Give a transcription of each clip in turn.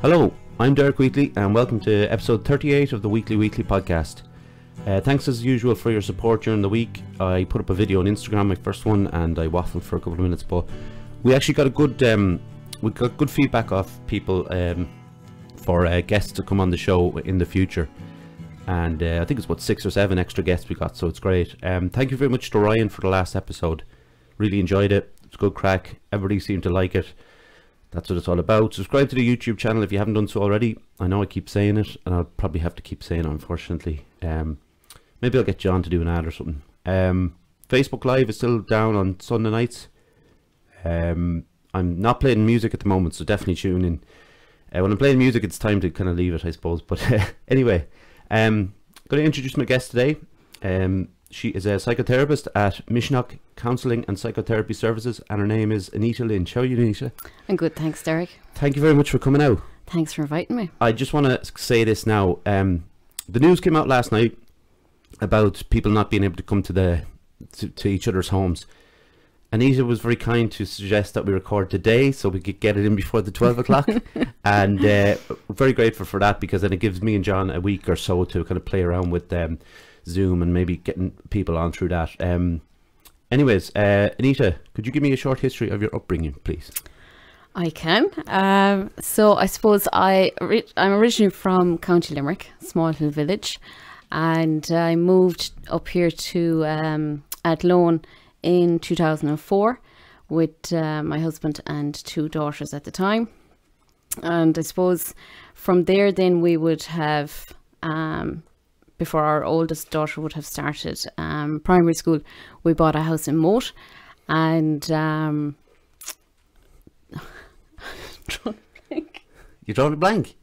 Hello, I'm Derek Wheatley and welcome to episode 38 of the Wheatley podcast. Thanks as usual for your support during the week. I put up a video on Instagram, my first one, and I waffled for a couple of minutes, but we actually got good feedback off people for guests to come on the show in the future. And I think it's about 6 or 7 extra guests we got, so it's great. Thank you very much to Ryan for the last episode. Really enjoyed it. It's a good crack. Everybody seemed to like it. That's what it's all about. Subscribe to the YouTube channel if you haven't done so already. I know I keep saying it, and I'll probably have to keep saying it, unfortunately. Maybe I'll get John to do an ad or something. Facebook Live is still down on Sunday nights. I'm not playing music at the moment, so definitely tune in. When I'm playing music, it's time to kind of leave it, I suppose. But anyway, I'm going to introduce my guest today. She is a psychotherapist at Mishnock Counselling and Psychotherapy Services, and her name is Anita Lynch. How are you, Anita? I'm good, thanks, Derek. Thank you very much for coming out. Thanks for inviting me. I just want to say this now. The news came out last night about people not being able to come to each other's homes. Anita was very kind to suggest that we record today so we could get it in before the 12 o'clock. And very grateful for that, because then it gives me and John a week or so to kind of play around with Zoom and maybe getting people on through that. Anyways, Anita, could you give me a short history of your upbringing, please? I can. So I suppose I'm originally from County Limerick, small little village, and I moved up here to Athlone in 2004 with my husband and 2 daughters at the time. And I suppose from there then we would have, before our oldest daughter would have started primary school, we bought a house in Moat. And You drawing a blank?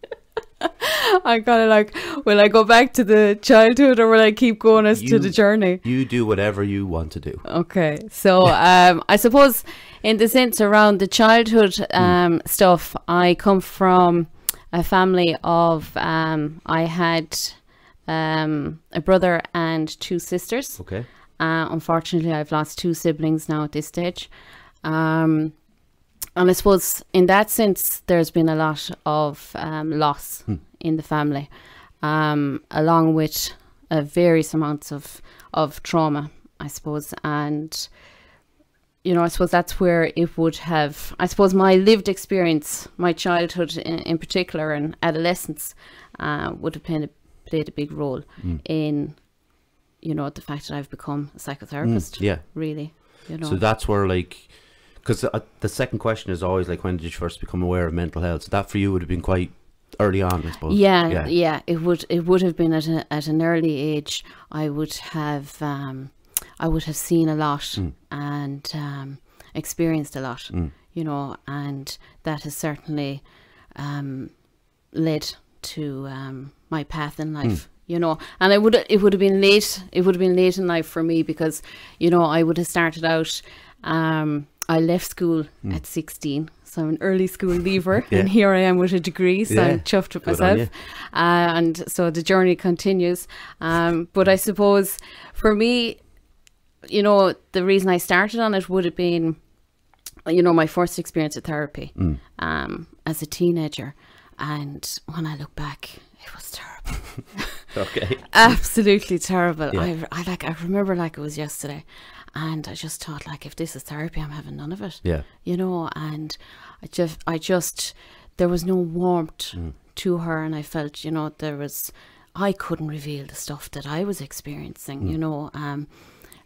I kind of like, will I go back to the childhood or will I keep going to the journey? You do whatever you want to do. Okay. So I suppose in the sense around the childhood stuff, I come from a family of, I had a brother and 2 sisters. Okay. Unfortunately, I've lost 2 siblings now at this stage. And I suppose in that sense, there's been a lot of loss in the family, along with various amounts of trauma, I suppose. And, you know, I suppose that's where it would have, I suppose my lived experience, my childhood in particular and adolescence would have played a big role in, you know, the fact that I've become a psychotherapist. Yeah. Really, you know. So that's where, like, because the second question is always like, when did you first become aware of mental health? So that for you would have been quite early on, I suppose. Yeah. It would have been at an early age. I would have seen a lot and experienced a lot, you know, and that has certainly led to my path in life. You know, and it would have been late. It would have been late in life for me because, you know, I would have started out. I left school at 16, so I'm an early school leaver, and here I am with a degree, so I'm chuffed with myself. And so the journey continues. But I suppose for me, you know, the reason I started on it would have been, you know, my first experience of therapy as a teenager. And when I look back, it was terrible. Okay. Absolutely terrible. Yeah. I remember like it was yesterday. And I just thought, like, if this is therapy, I'm having none of it. Yeah. You know, and I just there was no warmth to her, and I felt, you know, I couldn't reveal the stuff that I was experiencing, you know.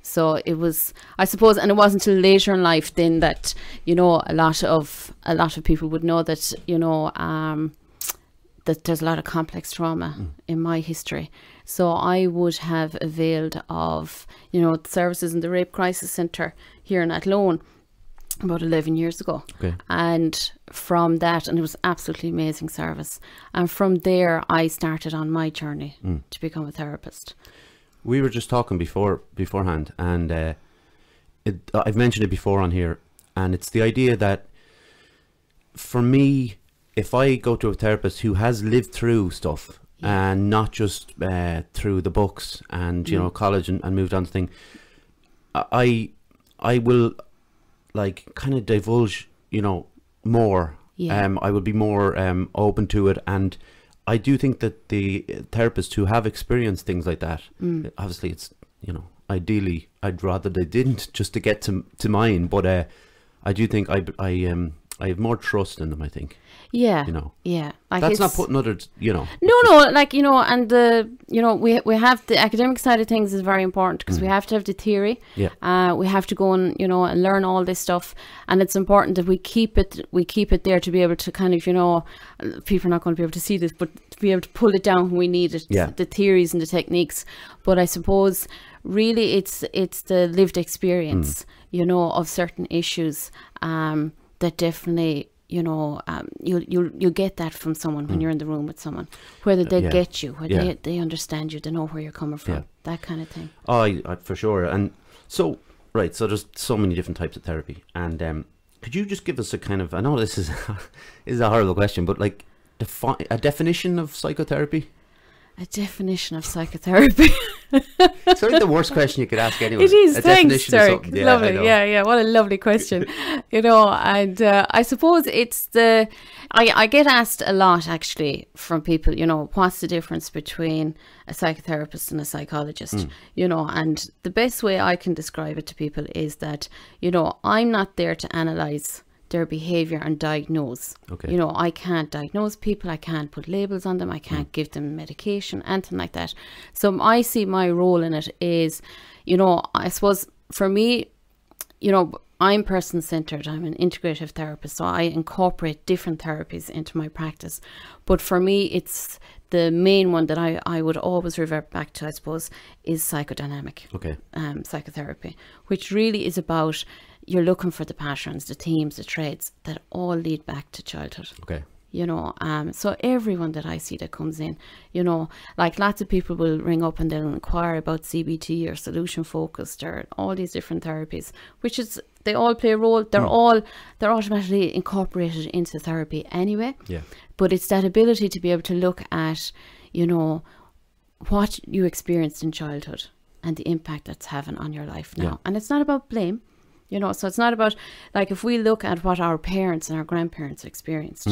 So it was, I suppose, and it wasn't until later in life then that, you know, a lot of people would know that, you know, that there's a lot of complex trauma in my history. So I would have availed of, you know, the services in the Rape Crisis Centre here in Athlone about 11 years ago. Okay. And from that, and it was absolutely amazing service. And from there, I started on my journey to become a therapist. We were just talking beforehand, and I've mentioned it before on here, and it's the idea that for me, if I go to a therapist who has lived through stuff, and not just through the books and, you know, college and moved on to things, I will, like, kind of divulge, you know, more I would be more open to it. And I do think that the therapists who have experienced things like that, obviously it's, you know, ideally I'd rather they didn't, just to get to mine, but I do think I have more trust in them, I think. Yeah. You know. Yeah. Like, that's not putting others, you know. No, like, you know, and you know, we have the academic side of things is very important, because we have to have the theory. Yeah. We have to go and, you know, and learn all this stuff, and it's important that we keep it there to be able to kind of, you know, people are not going to be able to see this, but to be able to pull it down when we need it. Yeah. The theories and the techniques. But I suppose really it's the lived experience, you know, of certain issues that definitely, you know, you'll get that from someone when you're in the room with someone, whether they get you, whether they understand you, they know where you're coming from, that kind of thing. Oh, I for sure. And so, right, so there's so many different types of therapy, and could you just give us a kind of, I know this is is a horrible question, but like a definition of psychotherapy? A definition of psychotherapy. It's like the worst question you could ask anyone. It is. A Thanks, Derek. Yeah, lovely. Yeah. What a lovely question. You know, and I suppose it's I get asked a lot, actually, from people, you know, what's the difference between a psychotherapist and a psychologist? You know, and the best way I can describe it to people is that, you know, I'm not there to analyse their behaviour and diagnose. Okay. You know, I can't diagnose people, I can't put labels on them, I can't give them medication, anything like that. So I see my role in it is, you know, I suppose for me, you know, I'm person-centred, I'm an integrative therapist, so I incorporate different therapies into my practice. But for me, it's the main one that I would always revert back to, I suppose, is psychodynamic psychotherapy, which really is about, you're looking for the patterns, the themes, the traits that all lead back to childhood. Okay. You know, so everyone that I see that comes in, you know, like lots of people will ring up and they'll inquire about CBT or solution focused or all these different therapies, which is, they all play a role. They're automatically incorporated into therapy anyway. Yeah. But it's that ability to be able to look at, you know, what you experienced in childhood and the impact that's having on your life now. Yeah. And it's not about blame. You know, so it's not about, like, if we look at what our parents and our grandparents experienced,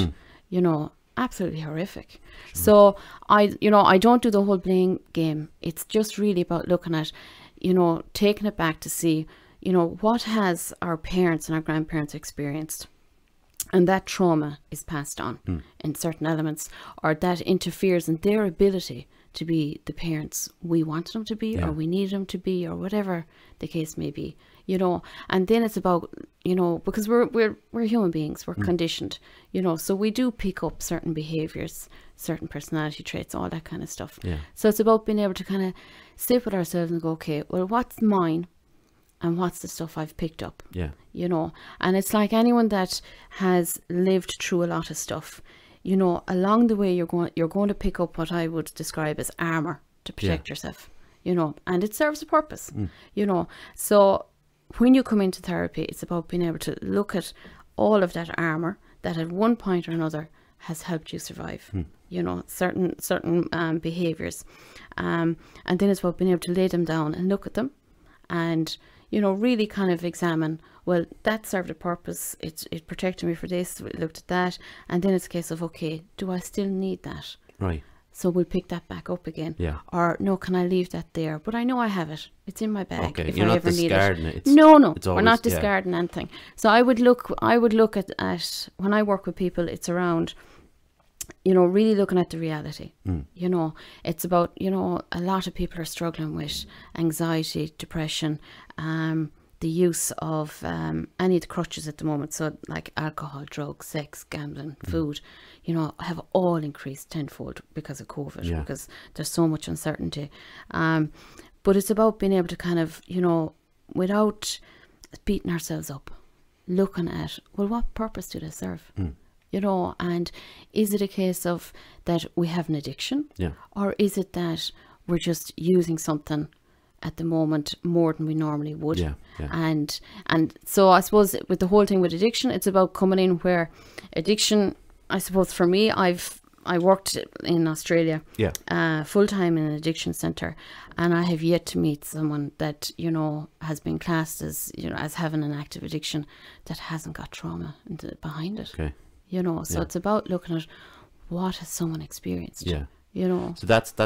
you know, absolutely horrific. So I don't do the whole blame game. It's just really about looking at, you know, taking it back to see, you know, what has our parents and our grandparents experienced, and that trauma is passed on in certain elements, or that interferes in their ability to be the parents we wanted them to be, or we needed them to be, or whatever the case may be. You know, and then it's about, you know, because we're human beings, we're conditioned, you know, so we do pick up certain behaviors, certain personality traits, all that kind of stuff. Yeah. So it's about being able to kind of sit with ourselves and go, okay, well, what's mine and what's the stuff I've picked up? Yeah. You know, and it's like anyone that has lived through a lot of stuff, you know, along the way you're going to pick up what I would describe as armor to protect yourself, you know, and it serves a purpose, you know. So when you come into therapy, it's about being able to look at all of that armor that at one point or another has helped you survive, you know, certain behaviors. And then it's about being able to lay them down and look at them and, you know, really kind of examine, well, that served a purpose. It protected me for this. We looked at that. And then it's a case of, okay, do I still need that? Right. So we'll pick that back up again. Yeah. Or no, can I leave that there? But I know I have it. It's in my bag. Okay. If You're I not ever need discarding it. it. No, it's always, we're not discarding anything. So I would look at when I work with people, it's around, you know, really looking at the reality. You know, it's about, you know, a lot of people are struggling with anxiety, depression, the use of any of the crutches at the moment, so like alcohol, drugs, sex, gambling, food, you know, have all increased tenfold because of COVID, because there's so much uncertainty. But it's about being able to kind of, you know, without beating ourselves up, looking at, well, what purpose do they serve? You know, and is it a case of that we have an addiction? Or is it that we're just using something at the moment more than we normally would? And so I suppose with the whole thing with addiction, it's about coming in where addiction, I suppose for me, I worked in Australia full-time in an addiction centre, and I have yet to meet someone that, you know, has been classed as, you know, as having an active addiction that hasn't got trauma behind it. you know. So it's about looking at what has someone experienced. Yeah. You know. So that's the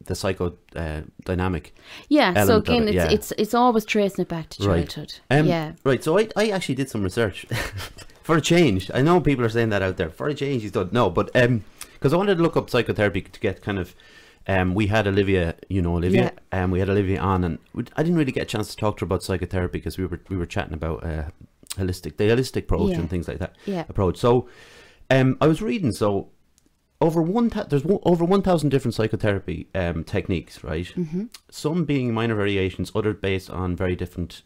psychodynamic. Yeah. So again, it, yeah. it's always tracing it back to childhood. Yeah. Right. So I actually did some research for a change. I know people are saying that out there. For a change, he's done. No, but because I wanted to look up psychotherapy to get kind of. We had Olivia, you know Olivia, we had Olivia on, and I didn't really get a chance to talk to her about psychotherapy because we were chatting about the holistic approach and things like that. Approach. So, I was reading. So, there's over 1,000 different psychotherapy techniques, right? Some being minor variations, others based on very different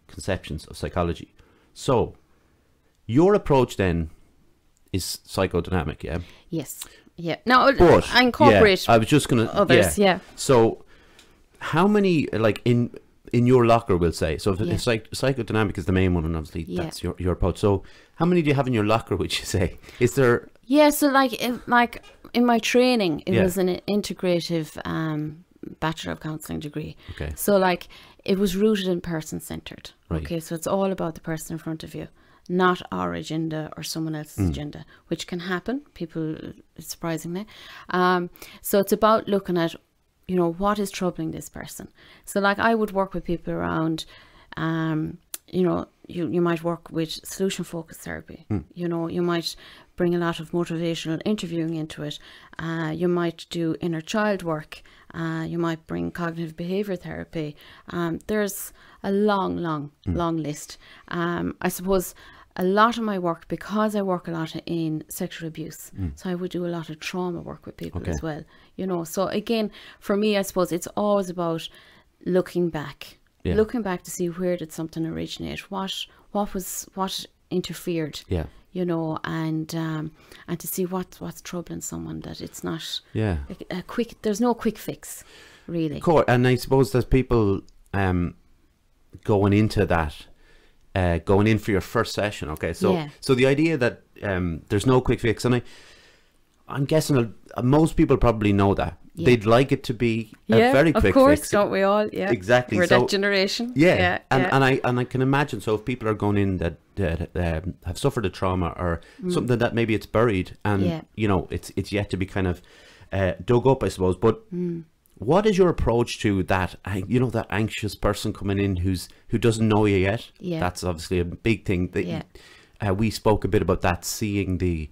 conceptions of psychology. So, your approach then is psychodynamic, yeah? Yes. Yeah. No, but, I incorporate. I was just gonna others. Yeah. So, how many like in your locker? We'll say so. If it's like psychodynamic is the main one, and obviously that's your approach. So, how many do you have in your locker? Would you say? Is there? Yeah. So, like in my training, it was an integrative Bachelor of Counselling degree. Okay. So, like it was rooted in person centered. Right. Okay. So it's all about the person in front of you, not our agenda or someone else's agenda, which can happen, people, surprisingly. So it's about looking at, you know, what is troubling this person. So like I would work with people around, you know, you might work with solution focused therapy. You know, you might bring a lot of motivational interviewing into it. You might do inner child work. You might bring cognitive behavior therapy. There's a long list. I suppose a lot of my work, because I work a lot in sexual abuse, so I would do a lot of trauma work with people as well, you know. So again, for me, I suppose it's always about looking back to see where did something originate, what interfered, you know, and to see what's troubling someone, that it's not a quick, there's no quick fix, really. Cool. And I suppose there's people going into that. Going in for your first session, okay? So the idea that there's no quick fix, and I'm guessing most people probably know that. They'd like it to be a very quick fix. Of course, don't we all? Yeah, exactly. We're that generation. And I can imagine. So if people are going in that have suffered a trauma or something that maybe it's buried, and you know it's yet to be kind of dug up, I suppose. But what is your approach to that? You know, that anxious person coming in who doesn't know you yet. That's obviously a big thing. That we spoke a bit about that, seeing the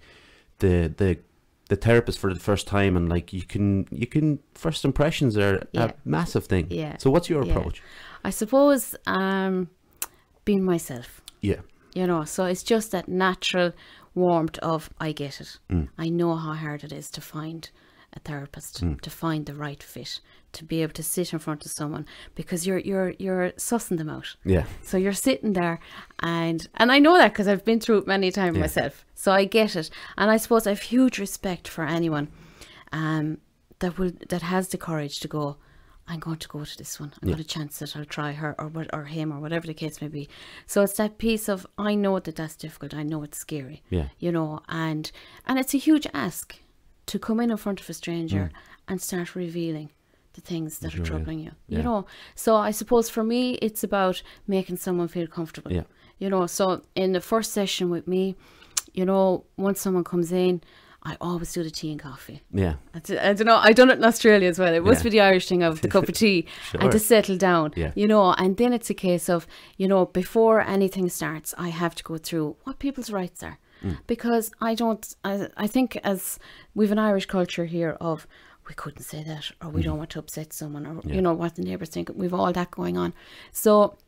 therapist for the first time, and like you can first impressions are a massive thing. So what's your approach? I suppose being myself. You know, so it's just that natural warmth of I get it. I know how hard it is to find a therapist, to find the right fit, to be able to sit in front of someone, because you're sussing them out. So you're sitting there, and I know that because I've been through it many times myself. So I get it, and I suppose I have huge respect for anyone that has the courage to go, I'm going to go to this one. I'm going to chance it. I'll try her or him or whatever the case may be. So it's that piece of, I know that that's difficult. I know it's scary. You know, and it's a huge ask to come in front of a stranger and start revealing the things that are troubling you, you know. So I suppose for me, it's about making someone feel comfortable, you know. So in the first session with me, you know, once someone comes in, I always do the tea and coffee. I don't know, I've done it in Australia as well. It must be the Irish thing of the cup of tea and to settle down, you know. And then it's a case of, you know, before anything starts, I have to go through what people's rights are. Because I think as we've an Irish culture here of we couldn't say that, or we don't want to upset someone, or you know what the neighbours think. We've all that going on, so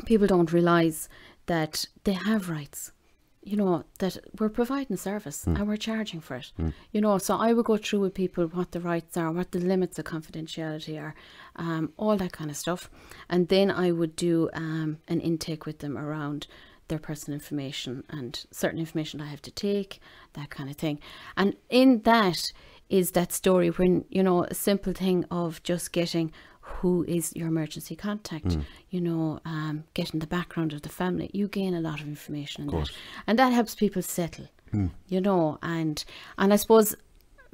people don't realise that they have rights. You know, that we're providing service and we're charging for it. You know, so I would go through with people what the rights are, what the limits of confidentiality are, all that kind of stuff, and then I would do an intake with them around their personal information and certain information I have to take, that kind of thing. And in that is that story when, you know, a simple thing of just getting who is your emergency contact, you know, getting the background of the family. You gain a lot of information in that, and that helps people settle, you know. And I suppose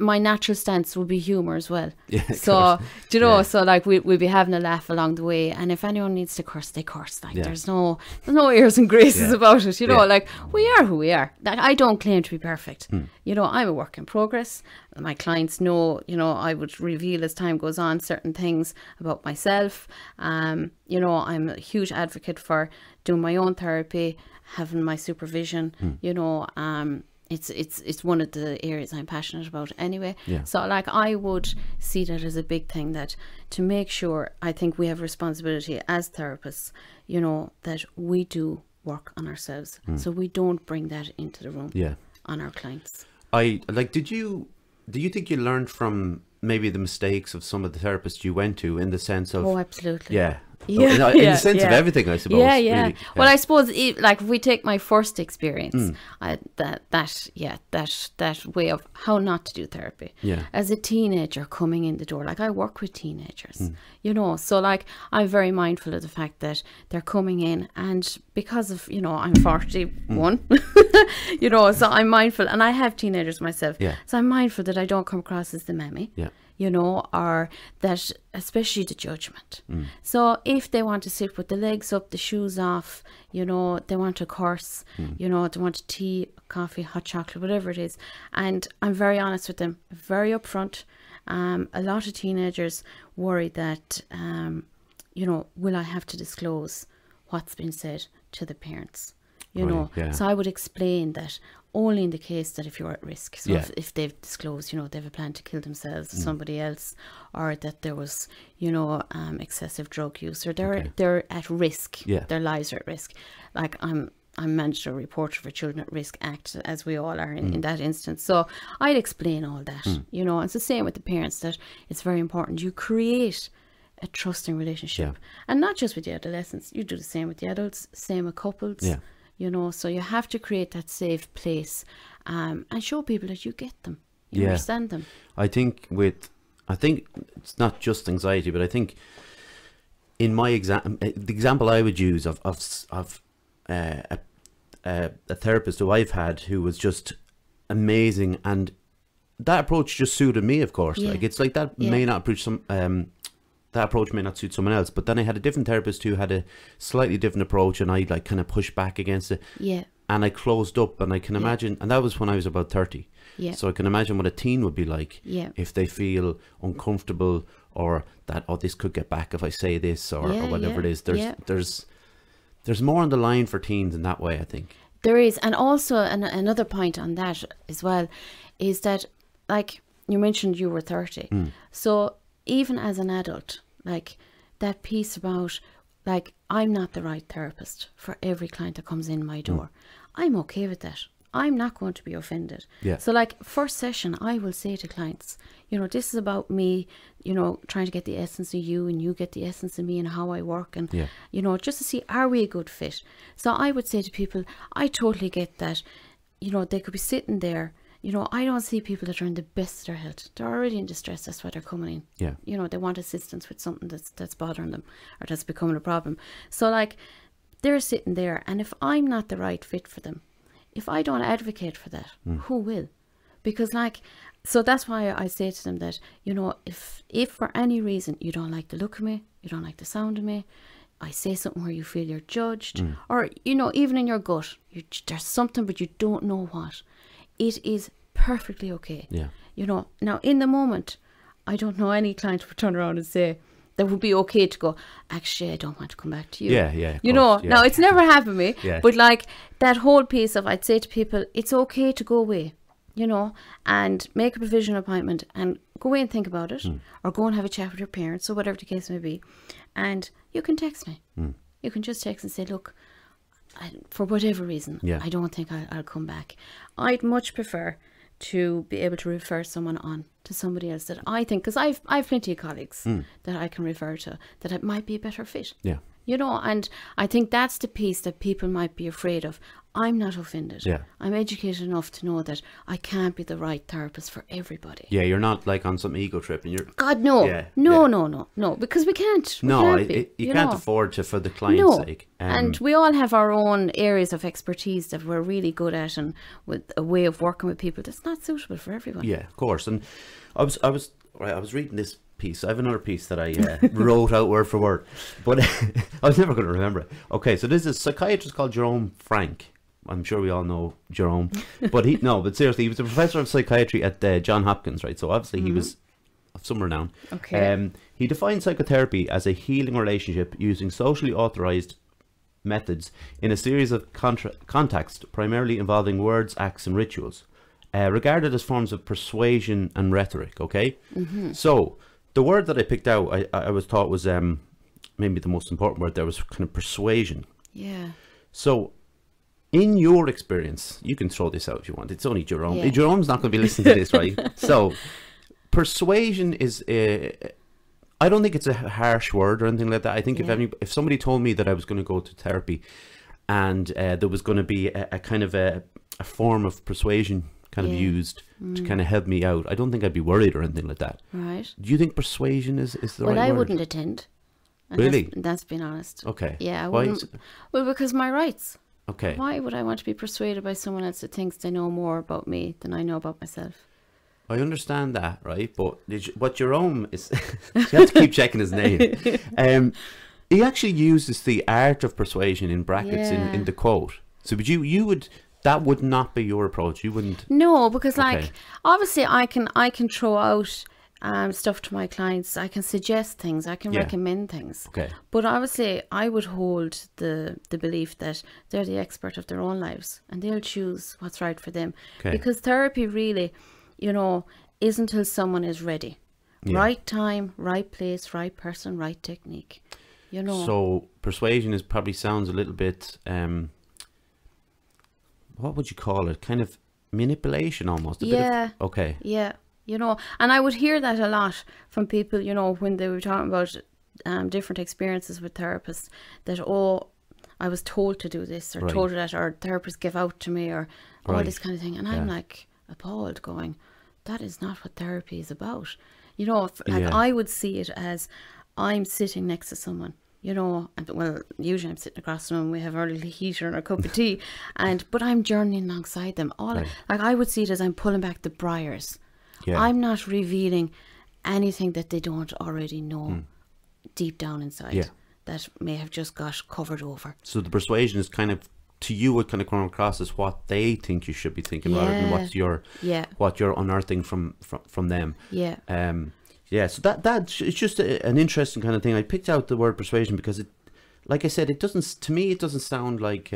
my natural stance would be humour as well. Yeah, so do you know? So like we'd be having a laugh along the way, and if anyone needs to curse, they curse. Like there's no airs and graces about it. You know, like we are who we are. Like I don't claim to be perfect. You know, I'm a work in progress. My clients know. You know, I would reveal as time goes on certain things about myself. You know, I'm a huge advocate for doing my own therapy, having my supervision. You know, it's one of the areas I'm passionate about anyway. So like I would see that as a big thing, that to make sure, I think we have responsibility as therapists, you know, that we do work on ourselves, so we don't bring that into the room on our clients. Do you think you learned from maybe the mistakes of some of the therapists you went to, in the sense of absolutely. In the sense of everything, I suppose. Really. Well, I suppose like if we take my first experience, that way of how not to do therapy. As a teenager coming in the door, like I work with teenagers, you know, so like I'm very mindful of the fact that they're coming in, and because of, you know, I'm 41, you know, so I'm mindful, and I have teenagers myself, so I'm mindful that I don't come across as the mammy. You know, or that, especially the judgment. So if they want to sit with the legs up, the shoes off, you know, they want a course, you know, they want tea, coffee, hot chocolate, whatever it is. And I'm very honest with them, very upfront. A lot of teenagers worry that, you know, will I have to disclose what's been said to the parents? You know, so I would explain that only in the case that if you're at risk. So if they've disclosed, you know, they have a plan to kill themselves or somebody else, or that there was, you know, excessive drug use, or they're at risk, their lives are at risk. Like I'm mandatory reporter for Children at Risk Act, as we all are in that instance. So I'd explain all that, you know. It's the same with the parents, that it's very important you create a trusting relationship, and not just with the adolescents. You do the same with the adults, same with couples. You know, so you have to create that safe place, and show people that you get them, you understand them. I think it's not just anxiety, but I think in my the example I would use of a therapist who I've had, who was just amazing, and that approach just suited me, of course. Like it's like that may not approach that approach may not suit someone else, but then I had a different therapist who had a slightly different approach, and I like kind of pushed back against it. And I closed up, and I can imagine, and that was when I was about 30. So I can imagine what a teen would be like if they feel uncomfortable, or that, oh, this could get back if I say this, or whatever it is. There's more on the line for teens in that way, I think. There is. And also another point on that as well is that, like you mentioned, you were 30. So even as an adult, like that piece about, like, I'm not the right therapist for every client that comes in my door. I'm okay with that. I'm not going to be offended. So like first session, I will say to clients, you know, this is about me, you know, trying to get the essence of you, and you get the essence of me, and how I work, and you know, just to see, are we a good fit? So I would say to people, I totally get that, you know, they could be sitting there. You know, I don't see people that are in the best of their health. They're already in distress. That's why they're coming in. You know, they want assistance with something that's bothering them, or that's becoming a problem. So like, they're sitting there, and if I'm not the right fit for them, if I don't advocate for that, who will? Because like, so that's why I say to them that, you know, if for any reason you don't like the look of me, you don't like the sound of me, I say something where you feel you're judged, or, you know, even in your gut, there's something, but you don't know what. It is perfectly okay. You know, now in the moment, I don't know any client would turn around and say that would be okay to go, actually, I don't want to come back to you. You know, now it's never happened to me, but like that whole piece of, I'd say to people, it's okay to go away, you know, and make a provisional appointment and go away and think about it, or go and have a chat with your parents, or whatever the case may be. And you can text me. You can just text and say, look, for whatever reason, I don't think I'll come back. I'd much prefer to be able to refer someone on to somebody else that I think, because I've plenty of colleagues that I can refer to, that it might be a better fit. You know, and I think that's the piece that people might be afraid of. I'm not offended. Yeah. I'm educated enough to know that I can't be the right therapist for everybody. Yeah, you're not like on some ego trip and you're... God, no. Yeah, no, yeah. no, because we can't. We No, can't be, you can't know. afford to for the client's sake. And we all have our own areas of expertise that we're really good at, and with a way of working with people that's not suitable for everyone. Yeah, of course. And I was reading this piece. I have another piece that I wrote out word for word, but I was never going to remember it. Okay, so this is a psychiatrist called Jerome Frank. I'm sure we all know Jerome, but but seriously, he was a professor of psychiatry at John Hopkins, right? So obviously he was of some renown. Okay. He defined psychotherapy as a healing relationship using socially authorized methods in a series of contexts, primarily involving words, acts, and rituals, regarded as forms of persuasion and rhetoric. Okay, so the word that I picked out, I was taught was maybe the most important word there was kind of persuasion. Yeah. So, in your experience, you can throw this out if you want. It's only Jerome. Yeah. Jerome's not going to be listening to this, right? So, persuasion is I don't think it's a harsh word or anything like that. I think if somebody told me that I was going to go to therapy and there was going to be a kind of a form of persuasion kind of used to kind of help me out, I don't think I'd be worried or anything like that. Right. Do you think persuasion is the right word? Well, I wouldn't attend. And Really? That's being honest. Okay. Yeah, I Why wouldn't. Well, because my rights. Okay. Why would I want to be persuaded by someone else that thinks they know more about me than I know about myself? I understand that, right? But what Jerome is, you have to keep checking his name. He actually uses the art of persuasion in brackets in the quote. So would you would, that would not be your approach. You wouldn't. No, because Okay. like obviously I can throw out stuff to my clients. I can suggest things. I can recommend things. Okay. But obviously I would hold the belief that they're the expert of their own lives and they'll choose what's right for them. Okay. Because therapy really, you know, is until someone is ready. Yeah. Right time, right place, right person, right technique. You know. So persuasion is probably sounds a little bit, what would you call it? Kind of manipulation almost. A bit of, okay. Yeah. You know, and I would hear that a lot from people, you know, when they were talking about different experiences with therapists, that, oh, I was told to do this or told that, or therapists give out to me, or all this kind of thing. And I'm like appalled, going, that is not what therapy is about. You know, I would see it as I'm sitting next to someone, you know, and well, usually I'm sitting across from them, we have our little heater and our cup of tea, but I'm journeying alongside them. Like I would see it as I'm pulling back the briars. Yeah. I'm not revealing anything that they don't already know deep down inside that may have just got covered over. So the persuasion is kind of, to you, would kind of come across as what they think you should be thinking rather than what you're unearthing from them. Yeah. So that it's just an interesting kind of thing. I picked out the word persuasion because it, like I said, it doesn't sound like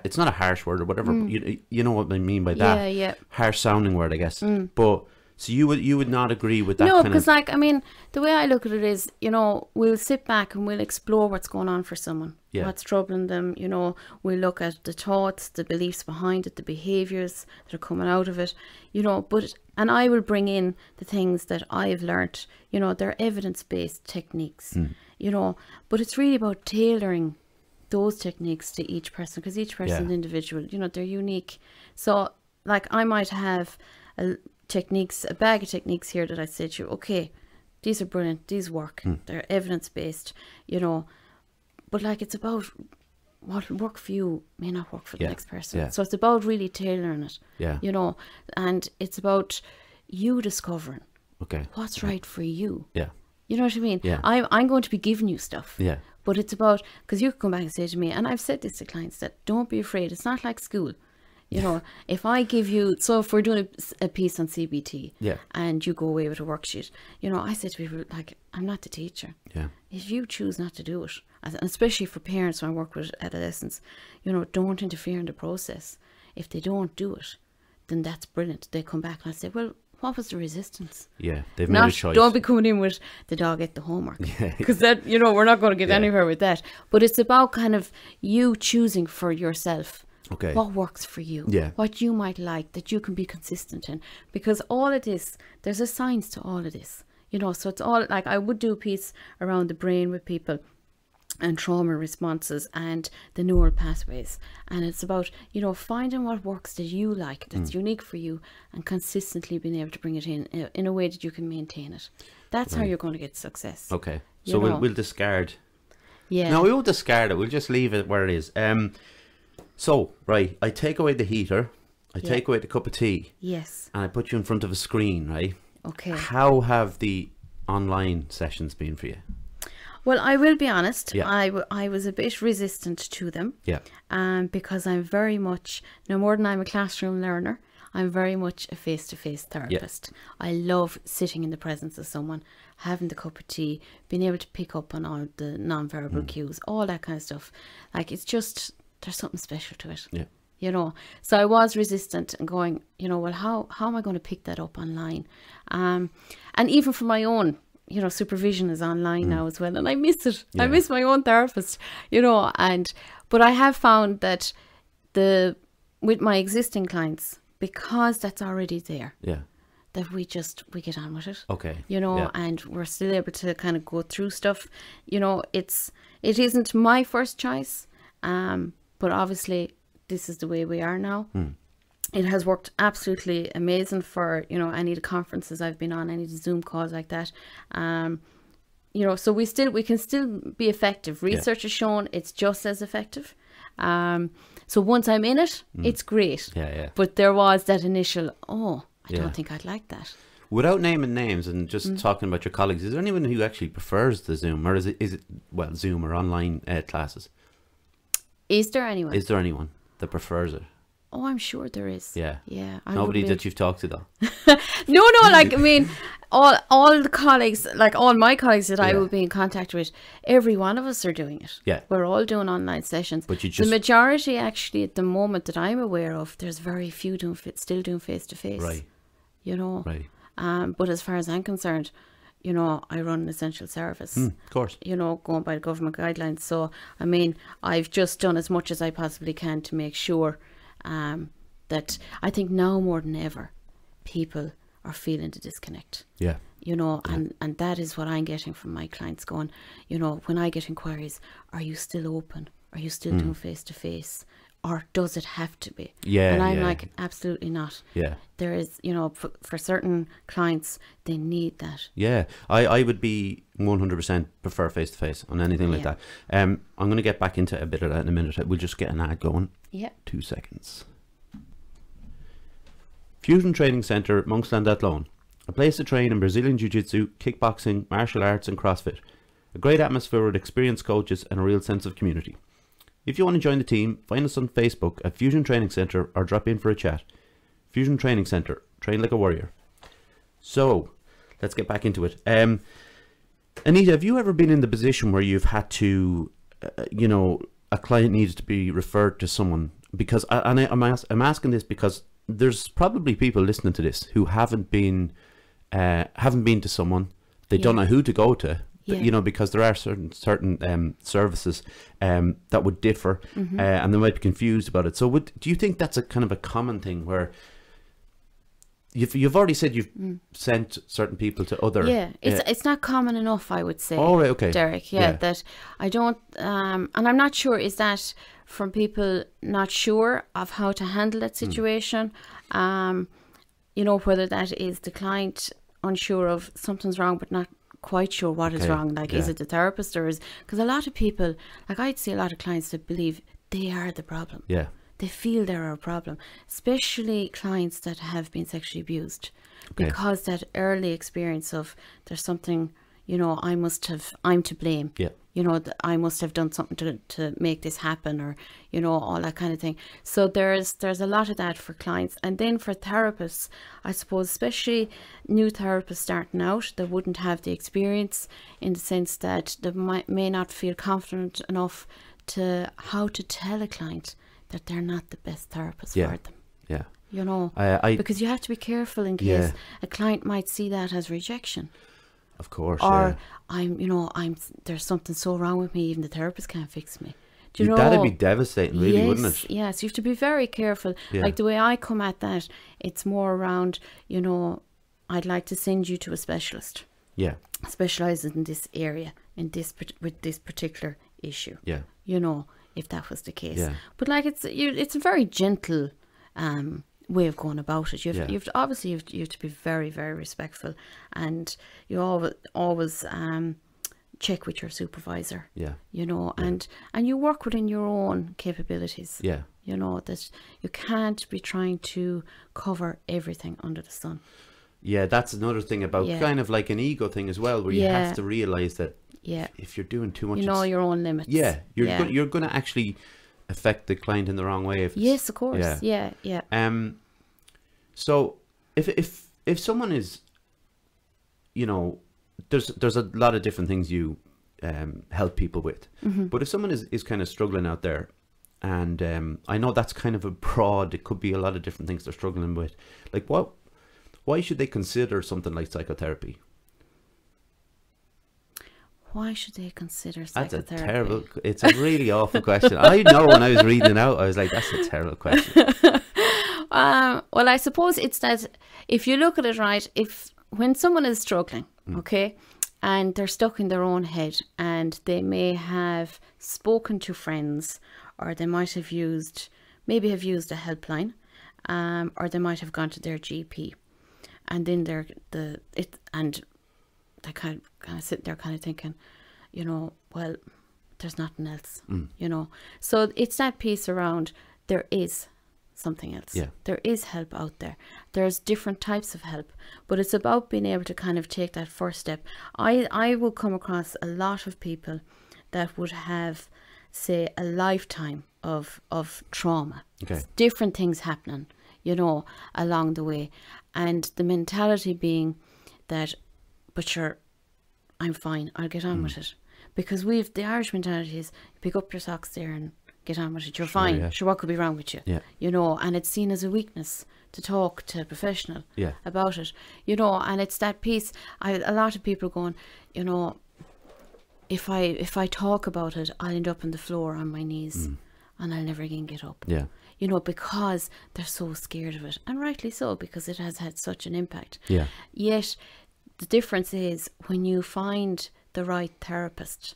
it's not a harsh word or whatever. But you know what I mean by that. Yeah. Harsh sounding word, I guess. But so you would not agree with that? No, kind because of... like, I mean, the way I look at it is, you know, we'll sit back and we'll explore what's going on for someone. Yeah. What's troubling them, you know, we'll look at the thoughts, the beliefs behind it, the behaviours that are coming out of it, you know, and I will bring in the things that I've learnt, you know, they're evidence-based techniques, you know, but it's really about tailoring those techniques to each person, because each person is individual, you know, they're unique. So like I might have a bag of techniques here that I say to you, okay, these are brilliant, these work, they're evidence-based, you know, but like it's about what will work for you may not work for the next person. So it's about really tailoring it, you know, and it's about you discovering what's right for you. You know what I mean? I'm going to be giving you stuff. But it's about, because you can come back and say to me, and I've said this to clients, that don't be afraid. It's not like school. You know, if I give you, so if we're doing a piece on CBT and you go away with a worksheet, you know, I say to people, like, I'm not the teacher. If you choose not to do it, and especially for parents when I work with adolescents, you know, don't interfere in the process. If they don't do it, then that's brilliant. They come back and I say, well, what was the resistance? They've made a choice. Don't be coming in with the dog ate the homework, because that, you know, we're not going to get anywhere with that. But it's about kind of you choosing for yourself what works for you, what you might like, that you can be consistent in, because all of this, there's a science to all of this, you know. So it's all like, I would do a piece around the brain with people, and trauma responses and the neural pathways. And it's about, you know, finding what works that you like, that's unique for you, and consistently being able to bring it in a way that you can maintain it. That's how you're going to get success. Okay. So we'll discard. Yeah. No, we won't discard it. We'll just leave it where it is. So, right, I take away the heater. I take away the cup of tea. Yes. And I put you in front of a screen, right? Okay. How have the online sessions been for you? Well, I will be honest. Yeah. I was a bit resistant to them. Yeah. Because I'm very much, no more than I'm a classroom learner, I'm very much a face-to-face therapist. I love sitting in the presence of someone, having the cup of tea, being able to pick up on all the non-verbal cues, all that kind of stuff. Like, it's just, there's something special to it. Yeah. You know, so I was resistant and going, you know, well, how am I going to pick that up online? And even for my own, you know, supervision is online now as well, and I miss it. I miss my own therapist, you know. But I have found that with my existing clients, because that's already there, that we get on with it. Okay. You know, and we're still able to kind of go through stuff. You know, it isn't my first choice, but obviously this is the way we are now. It has worked absolutely amazing for, you know, any of the conferences I've been on, any of the Zoom calls like that. You know, so we can still be effective. Research has shown it's just as effective. So once I'm in it, it's great. Yeah. But there was that initial, I don't think I'd like that. Without naming names and just talking about your colleagues, is there anyone who actually prefers the Zoom, or is it Zoom or online classes? Is there anyone? Is there anyone that prefers it? Oh, I'm sure there is. Yeah. Nobody that you've talked to, though? No, like, I mean, all the colleagues, like all my colleagues that I will be in contact with, every one of us are doing it. Yeah. We're all doing online sessions. But the majority, actually, at the moment that I'm aware of, there's very few still doing face-to-face. Right. You know? Right. But as far as I'm concerned, you know, I run an essential service. Of course. You know, going by the government guidelines. So, I mean, I've just done as much as I possibly can to make sure that I think now more than ever, people are feeling the disconnect. Yeah. You know, and that is what I'm getting from my clients, going, you know, when I get inquiries, are you still open? Are you still doing face-to-face? Or does it have to be? Yeah. And I'm like, absolutely not. Yeah. There is, you know, for certain clients, they need that. Yeah. I would be 100% prefer face-to-face on anything like that. I'm going to get back into a bit of that in a minute. We'll just get an ad going. Yeah. 2 seconds. Fusion Training Centre, Monksland Athlone. A place to train in Brazilian Jiu-Jitsu, kickboxing, martial arts and CrossFit. A great atmosphere with experienced coaches and a real sense of community. If you want to join the team, find us on Facebook at Fusion Training Centre or drop in for a chat. Fusion Training Centre, train like a warrior. So, let's get back into it. Anita, have you ever been in the position where you've had to, you know, a client needs to be referred to someone? Because, I'm asking this because there's probably people listening to this who haven't been to someone. They don't know who to go to. Yeah. You know, because there are certain services that would differ, and they might be confused about it. So, do you think that's a kind of a common thing where you've already said you've sent certain people to other? Yeah, it's not common enough, I would say. Oh, right, okay, Derek. Yeah, that I don't, and I'm not sure. Is that from people not sure of how to handle that situation? You know, whether that is the client unsure of something's wrong, but not quite sure what is wrong. Like, is it the therapist, or is, because a lot of people, like I'd see a lot of clients that believe they are the problem. Yeah. They feel they're a problem, especially clients that have been sexually abused, because that early experience of there's something, you know, I'm to blame. Yeah. You know, I must have done something to make this happen, or, you know, all that kind of thing. So there's a lot of that for clients. And then for therapists, I suppose, especially new therapists starting out, that wouldn't have the experience, in the sense that they may not feel confident enough to how to tell a client that they're not the best therapist for them. Yeah. You know, because you have to be careful in case a client might see that as rejection. Of course, or there's something so wrong with me, even the therapist can't fix me. Do you know? That'd be devastating, really, wouldn't it? Yes, you have to be very careful. Like the way I come at that, it's more around, you know, I'd like to send you to a specialist. Yeah. Specialises in this area, with this particular issue. Yeah. You know, if that was the case. Yeah. But like it's a very gentle way of going about it. You've obviously you have to be very, very respectful, and you always check with your supervisor. Yeah. You know, and you work within your own capabilities. Yeah. You know, that you can't be trying to cover everything under the sun. Yeah, that's another thing about kind of like an ego thing as well, where you have to realize that if you're doing too much, you know your own limits. Yeah, you're going to actually affect the client in the wrong way. Yes, of course. Yeah. So if someone is, you know, there's a lot of different things you help people with, but if someone is kind of struggling out there, and I know that's kind of a broad, it could be a lot of different things they're struggling with. Like why should they consider something like psychotherapy? Why should they consider psychotherapy? It's a really awful question. I know when I was reading it out, I was like, that's a terrible question. Well, I suppose it's that if you look at it right, when someone is struggling, okay, and they're stuck in their own head, and they may have spoken to friends, or they might have used a helpline, or they might have gone to their GP, and then they kind of sit there kind of thinking, you know, well, there's nothing else, you know. So it's that piece around, there is something else. Yeah. There is help out there. There's different types of help, but it's about being able to kind of take that first step. I will come across a lot of people that would have, say, a lifetime of trauma. Okay. Different things happening, you know, along the way. And the mentality being that, but sure, I'm fine, I'll get on with it. Because the Irish mentality is, pick up your socks there and get on with it. You're fine. Yeah. Sure, what could be wrong with you? Yeah. You know, and it's seen as a weakness to talk to a professional about it. You know, and it's that piece. A lot of people going, you know, if I talk about it, I'll end up on the floor on my knees and I'll never again get up. Yeah. You know, because they're so scared of it. And rightly so, because it has had such an impact. Yeah. Yet, the difference is when you find the right therapist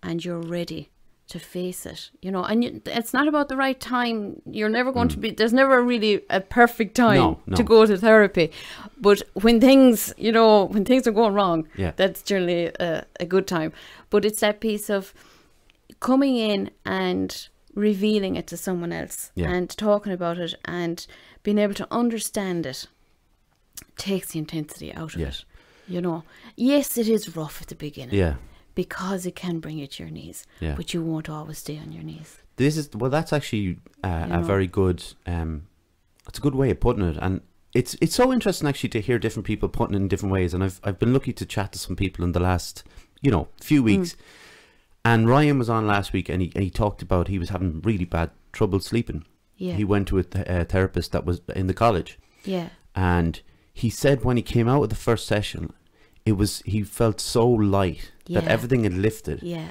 and you're ready to face it, you know, and it's not about the right time. You're never going to be, there's never really a perfect time to go to therapy. But when things, you know, when things are going wrong, that's generally a good time. But it's that piece of coming in and revealing it to someone else and talking about it and being able to understand it takes the intensity out of it. You know, yes, it is rough at the beginning. Yeah. Because it can bring you to your knees. Yeah. But you won't always stay on your knees. That's actually a very good, it's a good way of putting it. And it's so interesting actually to hear different people putting it in different ways. And I've been lucky to chat to some people in the last, you know, few weeks. And Ryan was on last week and he talked about he was having really bad trouble sleeping. Yeah. He went to a therapist that was in the college. Yeah. And he said when he came out of the first session, he felt so light that everything had lifted. Yeah.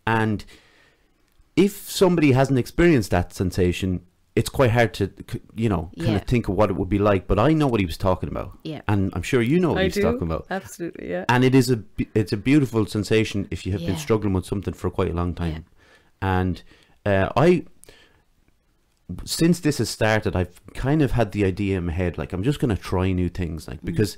And if somebody hasn't experienced that sensation, it's quite hard to, you know, kind of think of what it would be like. But I know what he was talking about. Yeah. And I'm sure you know what he's talking about. Absolutely, yeah. And it's a beautiful sensation if you have been struggling with something for quite a long time. Yeah. And since this has started, I've kind of had the idea in my head, like, I'm just going to try new things, like, because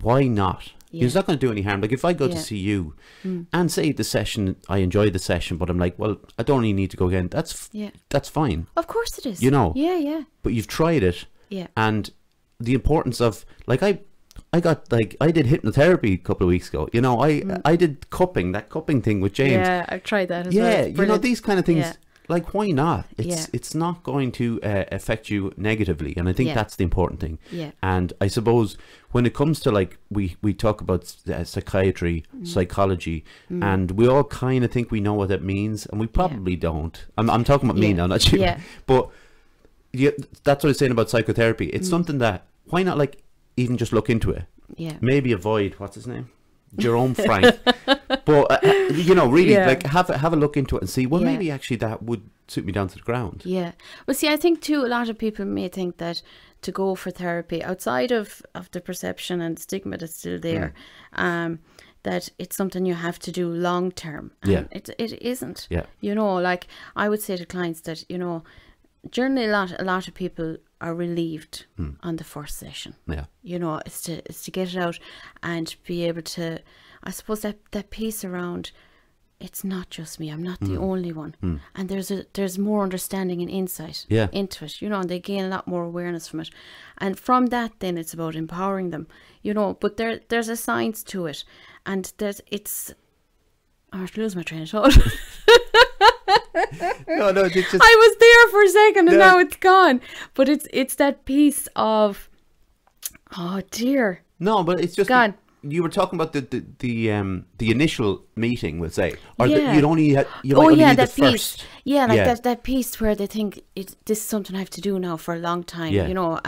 why not? Yeah. It's not going to do any harm. Like, if I go to see you and say the session, I enjoy the session, but I'm like, well, I don't really need to go again. That's fine. Of course it is. You know? Yeah, yeah. But you've tried it. Yeah. And the importance of, like, I did hypnotherapy a couple of weeks ago. You know, I did that cupping thing with James. Yeah, I've tried that as well. Yeah, you know, these kind of things. Yeah. Like, why not? It's not going to affect you negatively, and I think that's the important thing. Yeah. And I suppose when it comes to, like, we talk about psychiatry, psychology, and we all kind of think we know what that means, and we probably don't. I'm talking about me now, not you. Yeah. But that's what I'm saying about psychotherapy. It's something that, why not, like, even just look into it? Yeah. Maybe avoid, what's his name? Jerome Frank. But you know, really, like, have a look into it and see, well, maybe actually that would suit me down to the ground. Yeah. Well, see, I think too, a lot of people may think that to go for therapy, outside of the perception and stigma that's still there, that it's something you have to do long term. Yeah. It isn't. Yeah. You know, like I would say to clients that, you know, generally a lot of people are relieved on the first session. Yeah. You know, it's to get it out and be able to, I suppose that piece around, it's not just me, I'm not the only one. And there's more understanding and insight into it, you know, and they gain a lot more awareness from it. And from that, then it's about empowering them, you know, but there's a science to it. And I have to lose my train of thought. No, it's just... I was there for a second and now it's gone. But it's that piece of, oh dear. No, but it's just... Gone. You were talking about the initial meeting, we'll say, or Yeah. you'd only need the piece. first. Yeah, like that piece where they think this is something I have to do now for a long time, you know,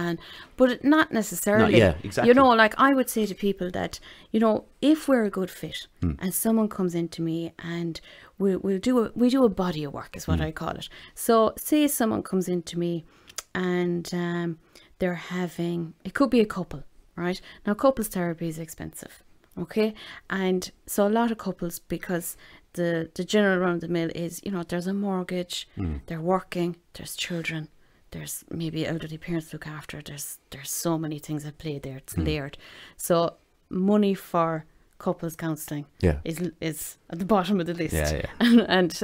but not necessarily. Yeah, exactly. You know, like I would say to people that, you know, if we're a good fit and someone comes into me and we do a body of work is what I call it. So say someone comes into me and they're having, it could be a couple. Right now, couples therapy is expensive, okay, and so a lot of couples, because the general round the mill is, you know, there's a mortgage, they're working, there's children, there's maybe elderly parents to look after, there's so many things at play there. It's layered. So money for couples counselling is at the bottom of the list, and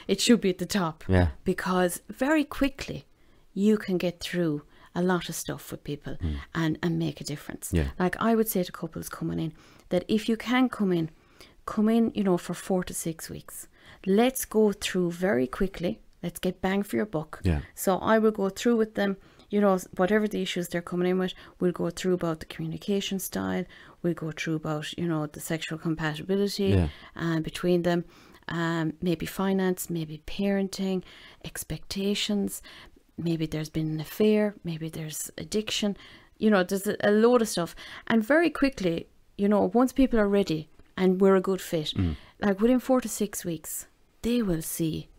it should be at the top, because very quickly you can get through a lot of stuff with people and make a difference. Like I would say to couples coming in that if you can come in, you know, for 4 to 6 weeks. Let's go through very quickly. Let's get bang for your buck. So I will go through with them, you know, whatever the issues they're coming in with. We'll go through about the communication style. We'll go through about, you know, the sexual compatibility between them, maybe finance, maybe parenting, expectations. Maybe there's been an affair, maybe there's addiction, you know, there's a load of stuff. And very quickly, you know, once people are ready and we're a good fit, like within 4 to 6 weeks, they will see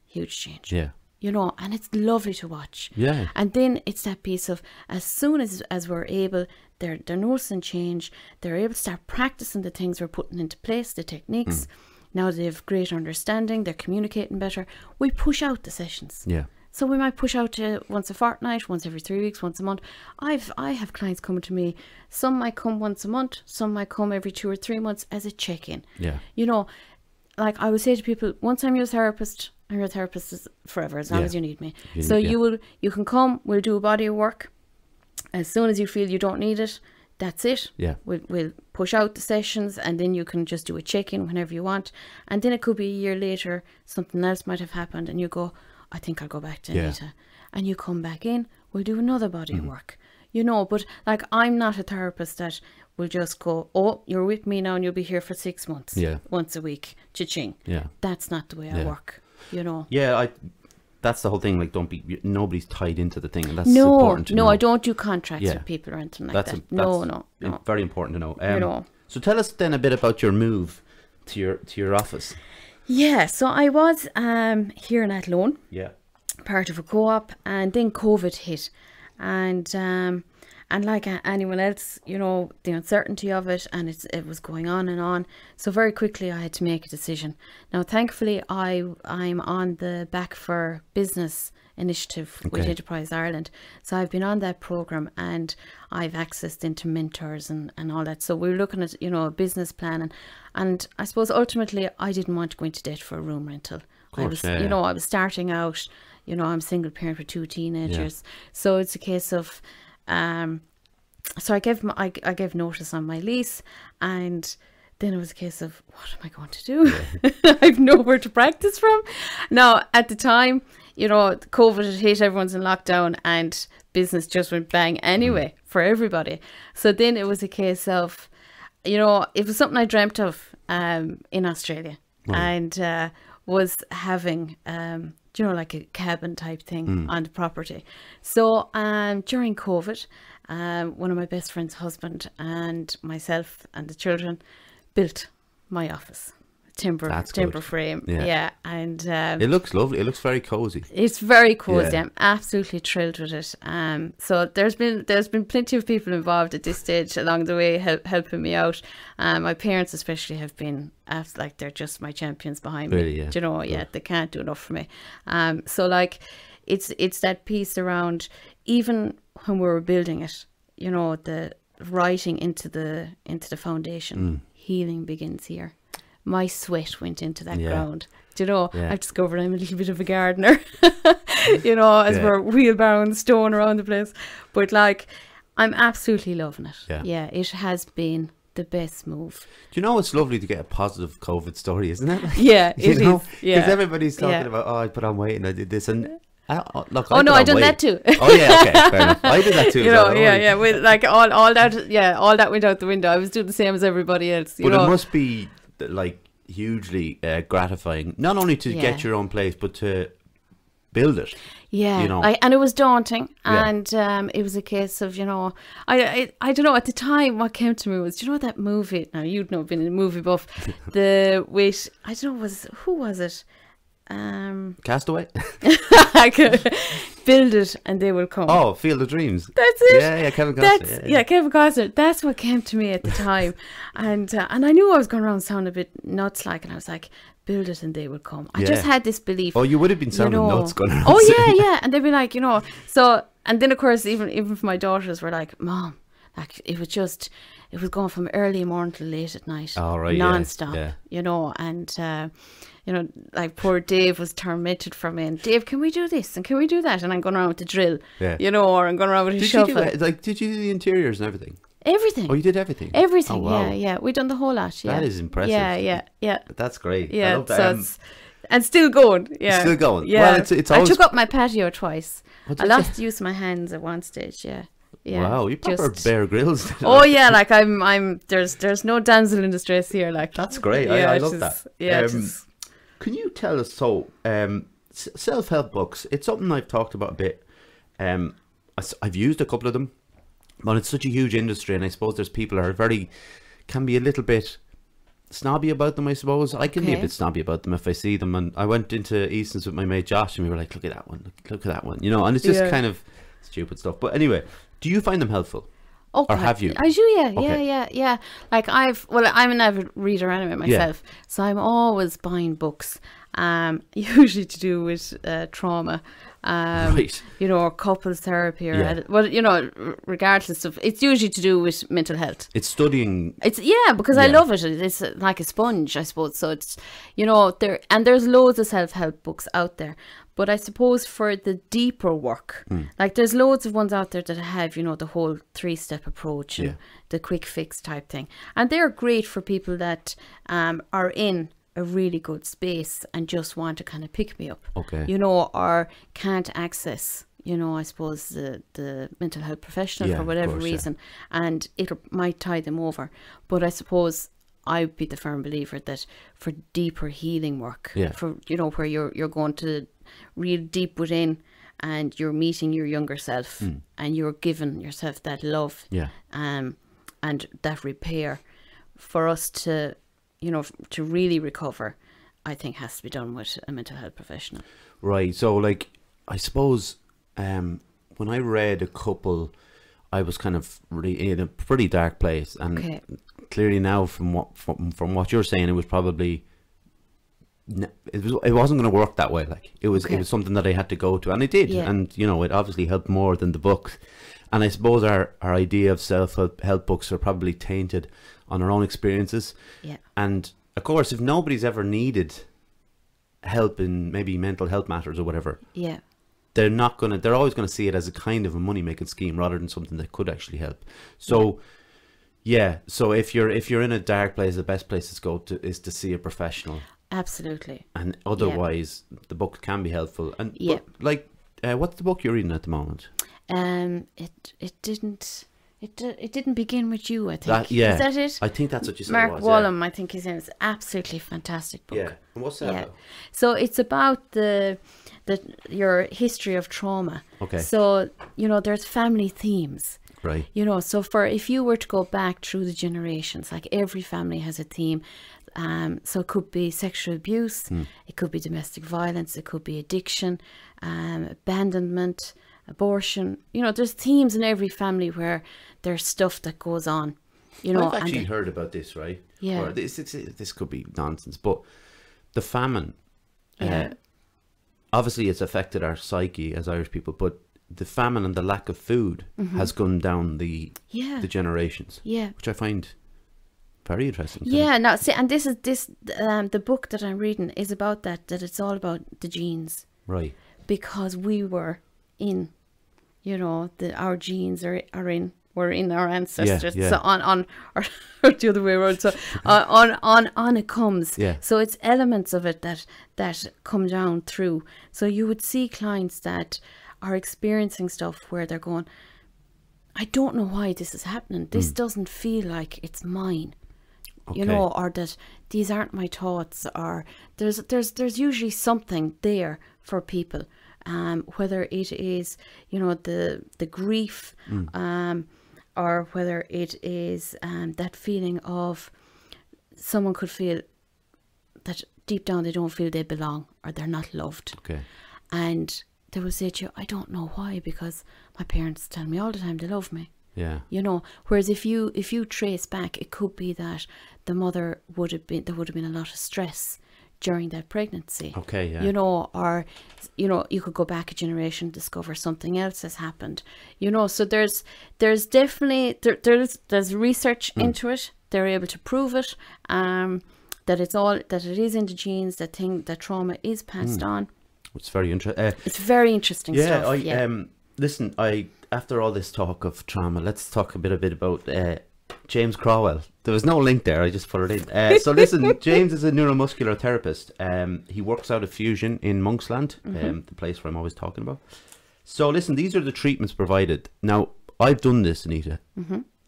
huge change. You know, and it's lovely to watch. And then it's that piece of, as soon as we're able, they're noticing change, they're able to start practicing the things we're putting into place, the techniques. Now they have greater understanding, they're communicating better. We push out the sessions. So we might push out to once a fortnight, once every 3 weeks, once a month. I have clients coming to me. Some might come once a month. Some might come every 2 or 3 months as a check-in. You know, like I would say to people, once I'm your therapist, I'm your therapist forever, as long as you need me. You can come, we'll do a body of work. As soon as you feel you don't need it, that's it. We'll push out the sessions and then you can just do a check-in whenever you want. And then it could be a year later, something else might have happened and you go, I think I'll go back to Anita. And you come back in, we'll do another body of work. You know, but like I'm not a therapist that will just go, oh, you're with me now and you'll be here for 6 months. Once a week, cha-ching. That's not the way I work, you know. That's the whole thing, like nobody's tied into the thing, and that's important to know. I don't do contracts with people or anything like that. No. Very important to know. You know. So tell us then a bit about your move to your office. Yeah, so I was here in Athlone, part of a co-op, and then COVID hit, and like anyone else, you know, the uncertainty of it, and it was going on and on. So very quickly, I had to make a decision. Now, thankfully, I'm on the Back for Business initiative with Enterprise Ireland, so I've been on that program and I've accessed into mentors and all that. So we're looking at, you know, a business plan, and I suppose ultimately I didn't want to go into debt for a room rental. I was starting out, you know, I'm a single parent with 2 teenagers, so it's a case of so I gave notice on my lease, and then it was a case of, what am I going to do? I've nowhere to practice from. Now, at the time, you know, COVID had hit, everyone's in lockdown, and business just went bang anyway for everybody. So then it was a case of, you know, it was something I dreamt of in Australia, and was having, you know, like a cabin type thing on the property. So during COVID, one of my best friend's husband and myself and the children built my office. timber frame. Yeah, and it looks lovely. It looks very cozy. It's very cozy. I'm absolutely thrilled with it. So there's been plenty of people involved at this stage along the way, helping me out. My parents especially have been like, they're just my champions behind me. Really, yeah. Do you know? They can't do enough for me. So like, it's that piece around, even when we were building it, you know, the writing into the foundation. Healing begins here. My sweat went into that ground. Do you know? I've discovered I'm a little bit of a gardener. You know, as we're wheelbarrowing stone around the place. But like, I'm absolutely loving it. Yeah, it has been the best move. Do you know, it's lovely to get a positive COVID story, isn't it? Like, yeah, it is. Yeah, because everybody's talking about, I put on weight and I did this, and look, I done that too. Oh yeah, okay, fair enough. I did that too. You know, with like all that went out the window. I was doing the same as everybody else. But it must be like hugely gratifying, not only to get your own place, but to build it. Yeah, you know. And it was daunting, and it was a case of, you know, I don't know, at the time what came to me was, do you know that movie? Now you'd know, been in a movie buff. I don't know, who was it? Castaway. Build it and they will come. Oh, Field of Dreams. That's it. Yeah, Kevin Costner. Kevin Costner. That's what came to me at the time, and I knew I was going around sounding a bit nuts, like, and I was like, build it and they will come. I just had this belief. Oh, you would have been sounding nuts going around. Oh yeah, and they'd be like, you know. So, and then of course, even for my daughters were like, Mom, like it was going from early morning till late at night, non-stop, you know, and. You know, like poor Dave was tormented for me. And Dave, can we do this and can we do that? And I'm going around with the drill, you know, or I'm going around with a shovel. Did you do the interiors and everything? Everything. Oh, you did everything? Everything, oh, wow. yeah. We done the whole lot, That is impressive. Yeah. That's great. Yeah, I love that. so and still going, yeah. Still going. Yeah. Well, it's always... I took up my patio twice. I lost use of my hands at one stage, yeah. Wow, you proper Bear Grylls. Oh yeah, like I'm there's no damsel in distress here, like. That's great. I love that. Yeah, can you tell us, self-help books, it's something I've talked about a bit. I've used a couple of them, but it's such a huge industry, and I suppose there's people who can be a little bit snobby about them, I suppose. I can be a bit snobby about them if I see them. And I went into Easton's with my mate Josh, and we were like, look at that one, look at that one, you know, and it's just kind of stupid stuff. But anyway, do you find them helpful? Oh, or have you? I do, yeah. Like I'm an avid reader anyway myself, so I'm always buying books, usually to do with trauma, right? You know, or couples therapy, or well, you know, regardless of, it's usually to do with mental health. It's studying. It's because I love it. It's like a sponge, I suppose. So it's, you know, there's loads of self-help books out there. But I suppose for the deeper work, like there's loads of ones out there that have, you know, the whole 3-step approach and the quick fix type thing. And they're great for people that are in a really good space and just want to kind of pick me up, you know, or can't access, you know, I suppose the mental health professional for whatever reason, and it might tie them over. But I suppose I'd be the firm believer that for deeper healing work, for, you know, where you're going to real deep within and you're meeting your younger self and you're giving yourself that love and that repair, for us to, you know, to really recover, I think has to be done with a mental health professional. Right. So like, I suppose when I read a couple, I was kind of really in a pretty dark place, and clearly now from what you're saying, it was probably it wasn't going to work that way. Like it was something that I had to go to, and it did, and you know, it obviously helped more than the book. And I suppose our idea of self-help books are probably tainted on our own experiences. And of course, if nobody's ever needed help in maybe mental health matters or whatever, they're always going to see it as a kind of a money-making scheme rather than something that could actually help. So so if you're in a dark place, the best place to go to is to see a professional. Absolutely. And otherwise, the book can be helpful. And but, like, what's the book you're reading at the moment? It didn't begin with you, I think. Is that it? I think that's what you said. Mark Wallum, I think his name is. Absolutely fantastic book. Yeah. And what's that about? So it's about your history of trauma. So, you know, there's family themes. Right. You know, so if you were to go back through the generations, like every family has a theme So it could be sexual abuse, it could be domestic violence, it could be addiction, abandonment, abortion. You know, there's themes in every family where there's stuff that goes on. You know, I've actually heard about this, right? Yeah. Or this could be nonsense, but the famine, obviously it's affected our psyche as Irish people, but the famine and the lack of food has gone down the generations. Yeah. Which I find very interesting. Yeah, now see, and this the book that I'm reading is about that it's all about the genes. Right. Because we were in, you know, our genes were in our ancestors. Yeah. So on or the other way around. So on it comes. Yeah. So it's elements of it that come down through. So you would see clients that are experiencing stuff where they're going, I don't know why this is happening. This doesn't feel like it's mine. Okay. You know, or that these aren't my thoughts, or there's usually something there for people, whether it is, you know, the grief, or whether it is that feeling of someone could feel that deep down they don't feel they belong or they're not loved. Okay. And they will say to you, I don't know why, because my parents tell me all the time they love me. Yeah. You know, whereas if you trace back, it could be that the mother there would have been a lot of stress during that pregnancy. Okay, yeah. You know, or, you know, you could go back a generation, discover something else has happened. You know, so there's definitely, there's research into it. They're able to prove it, that it is in the genes, that trauma is passed on. It's very interesting. It's very interesting stuff. Listen, after all this talk of trauma, let's talk a bit about James Crowell. There was no link there, I just put it in. So listen, James is a neuromuscular therapist. He works out of Fusion in Monksland, the place where I'm always talking about. So listen, these are the treatments provided. Now, I've done this, Anita.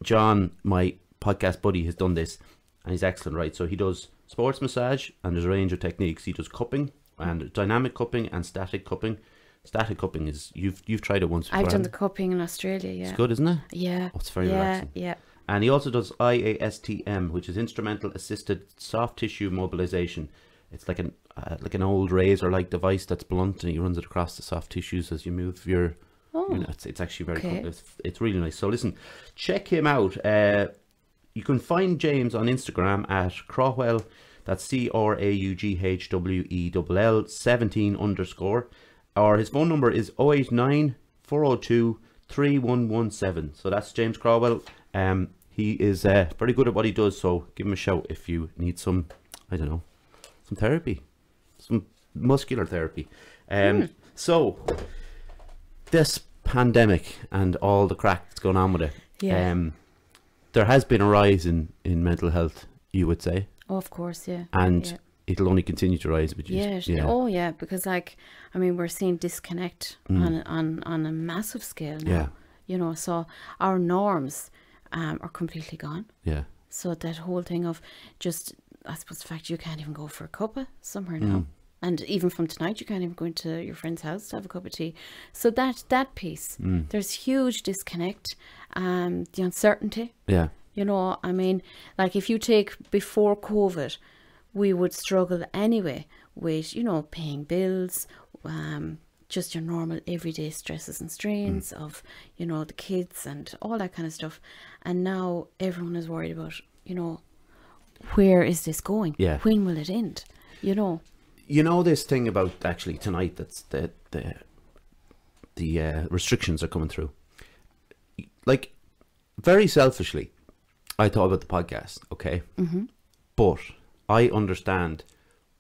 John, my podcast buddy, has done this, and he's excellent, right? So he does sports massage, and there's a range of techniques. He does cupping, and dynamic cupping and static cupping. Static cupping is, you've tried it once before. I've done the cupping in Australia, yeah. It's good, isn't it? Yeah. Oh, it's very relaxing. Yeah. And he also does IASTM, which is instrumental assisted soft tissue mobilization. It's like an old razor-like device that's blunt, and he runs it across the soft tissues as you move your. You know, it's actually very cool. It's really nice. So listen, check him out. You can find James on Instagram at Crowell. That's CRAUGHWELL 17_. Or his phone number is 089 402 3117. So that's James Crowell. He is very good at what he does, so give him a shout if you need some, I don't know, some therapy, some muscular therapy. So this pandemic and all the crack that's going on with it, there has been a rise in mental health, you would say. Oh, of course, yeah. And it'll only continue to rise. Oh yeah, because we're seeing disconnect on a massive scale now. Yeah. You know, so our norms are completely gone. Yeah. So that whole thing of just, I suppose, the fact you can't even go for a cuppa somewhere now. And even from tonight, you can't even go into your friend's house to have a cup of tea. So that piece, there's huge disconnect. The uncertainty. Yeah. You know, like if you take before COVID, we would struggle anyway with, you know, paying bills, just your normal everyday stresses and strains of, you know, the kids and all that kind of stuff. And now everyone is worried about, you know, where is this going? Yeah. When will it end? You know. You know this thing about actually tonight, that's the restrictions are coming through. Like, very selfishly, I thought about the podcast, okay? But I understand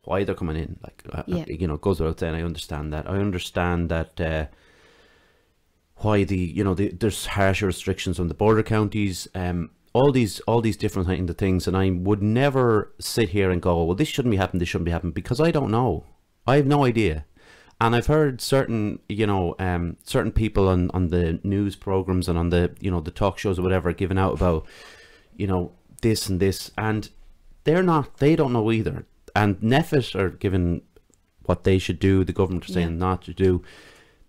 why they're coming in. Like, you know, it goes without saying, I understand that. I understand that why there's harsher restrictions on the border counties. All these different kind of things, and I would never sit here and go, well, this shouldn't be happening, this shouldn't be happening, because I don't know. I have no idea. And I've heard certain, you know, certain people on the news programs and on the, you know, the talk shows or whatever, giving out about, you know, this and this, and they don't know either. And NEFIT are giving what they should do, the government are saying not to do.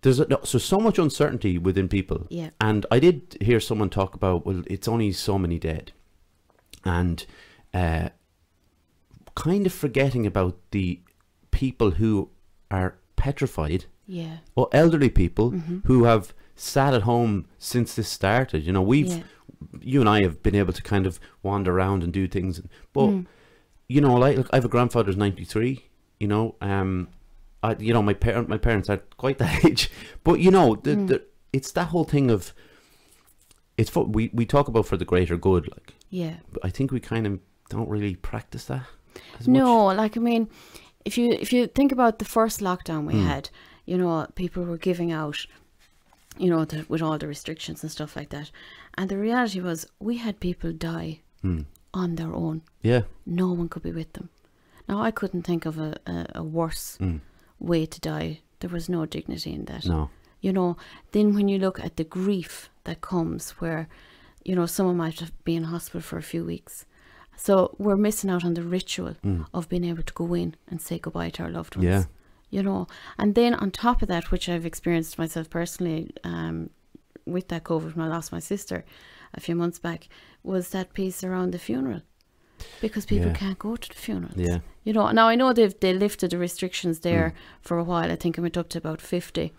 There's so much uncertainty within people. Yeah. And I did hear someone talk about, well, it's only so many dead. And kind of forgetting about the people who are petrified, Yeah. or elderly people who have sat at home since this started. You know, you and I have been able to kind of wander around and do things, but you know, like I have a grandfather who's 93. You know, my parents are quite that age, but you know, it's that whole thing of we talk about for the greater good, like. Yeah. But I think we kind of don't really practice that as No, much. like, I mean, if you think about the first lockdown we had, you know, people were giving out, you know, with all the restrictions and stuff like that. And the reality was we had people die on their own. Yeah. No one could be with them. Now, I couldn't think of a worse way to die. There was no dignity in that. No. You know, then when you look at the grief that comes where, you know, someone might have been in hospital for a few weeks. So we're missing out on the ritual of being able to go in and say goodbye to our loved ones. Yeah. You know, and then on top of that, which I've experienced myself personally with that COVID when I lost my sister a few months back, was that piece around the funeral. Because people can't go to the funerals. Yeah. You know, now I know they lifted the restrictions there for a while. I think it went up to about 50.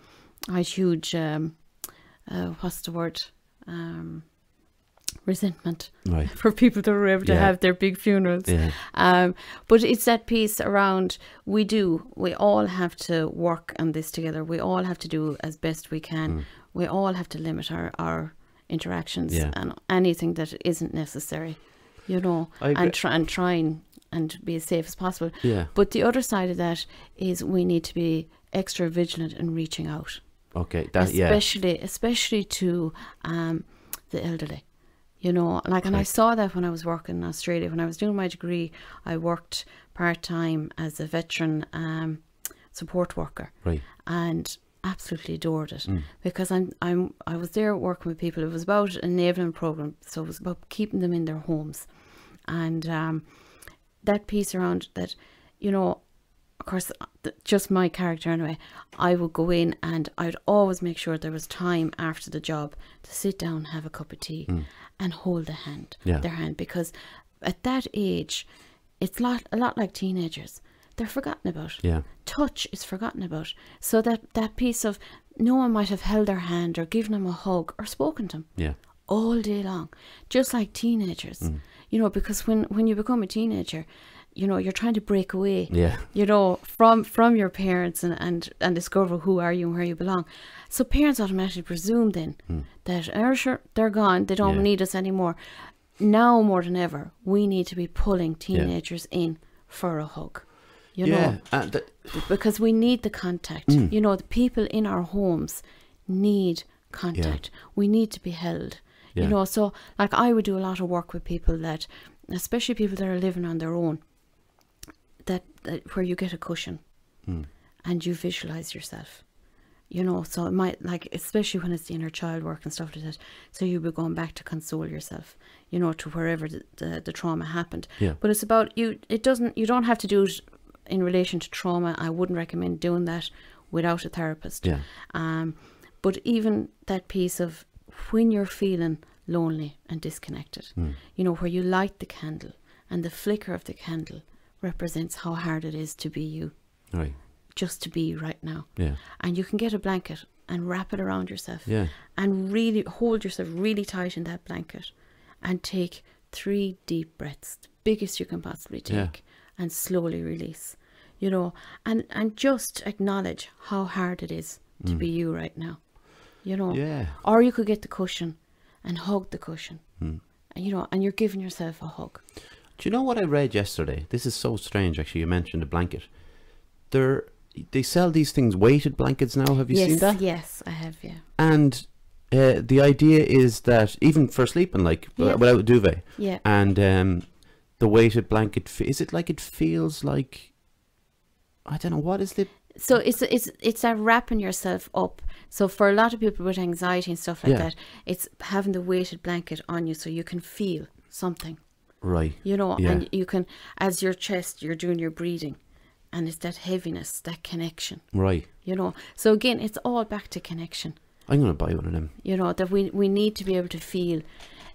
I had huge, what's the word? Resentment for people that were able to have their big funerals. Yeah. But it's that piece around, we all have to work on this together. We all have to do as best we can. We all have to limit our interactions and anything that isn't necessary, you know, and try and be as safe as possible. Yeah. But the other side of that is we need to be extra vigilant in reaching out. Okay. Especially to the elderly. You know, like, and I saw that when I was working in Australia. When I was doing my degree, I worked part-time as a veteran support worker. Right. And absolutely adored it because I was there working with people. It was about an enabling program, so it was about keeping them in their homes. And that piece around that, you know, of course, just my character anyway, I would go in and I'd always make sure there was time after the job to sit down, have a cup of tea and hold their hand, because at that age, it's a lot like teenagers. They're forgotten about. Yeah. Touch is forgotten about. So that piece of, no one might have held their hand or given them a hug or spoken to them. Yeah. All day long. Just like teenagers. You know, because when you become a teenager, you know, you're trying to break away, you know, from your parents and discover who are you and where you belong. So parents automatically presume then that, sure, they're gone, they don't need us anymore. Now more than ever, we need to be pulling teenagers in for a hug, you know, because we need the contact. You know, the people in our homes need contact. We need to be held, you know. So, like, I would do a lot of work with people that, especially people that are living on their own, that where you get a cushion and you visualize yourself, you know. So it might, like, especially when it's the inner child work and stuff like that, so you'll be going back to console yourself, you know, to wherever the trauma happened. But it's about you don't have to do it in relation to trauma. I wouldn't recommend doing that without a therapist. But even that piece of when you're feeling lonely and disconnected, you know, where you light the candle and the flicker of the candle represents how hard it is to be you, right? Just to be right now. And you can get a blanket and wrap it around yourself, and really hold yourself really tight in that blanket and take 3 deep breaths, the biggest you can possibly take, and slowly release, you know, and just acknowledge how hard it is to be you right now, you know. Or you could get the cushion and hug the cushion, and, you know, and you're giving yourself a hug. Do you know what I read yesterday? This is so strange, actually. You mentioned a blanket. They sell these things, weighted blankets now. Have you seen that? Yes, I have, yeah. And the idea is that even for sleeping, like, without a duvet. Yeah. And the weighted blanket, is it like it feels like, I don't know, what is the... So it's that wrapping yourself up. So for a lot of people with anxiety and stuff like that, it's having the weighted blanket on you so you can feel something. Right. You know, and you can, as your chest, you're doing your breathing, and it's that heaviness, that connection. Right. You know, so again, it's all back to connection. I'm going to buy one of them. You know, that we need to be able to feel,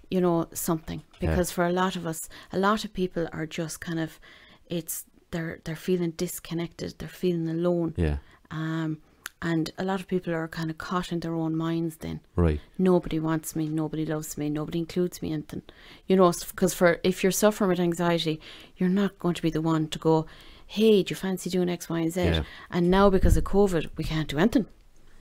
you know, something, because for a lot of us, a lot of people are just kind of it's they're feeling disconnected, they're feeling alone. Yeah. And a lot of people are kind of caught in their own minds then. Right. Nobody wants me, nobody loves me, nobody includes me in them. You know, because if you're suffering with anxiety, you're not going to be the one to go, hey, do you fancy doing X, Y, and Z? Yeah. And now because of COVID, we can't do anything.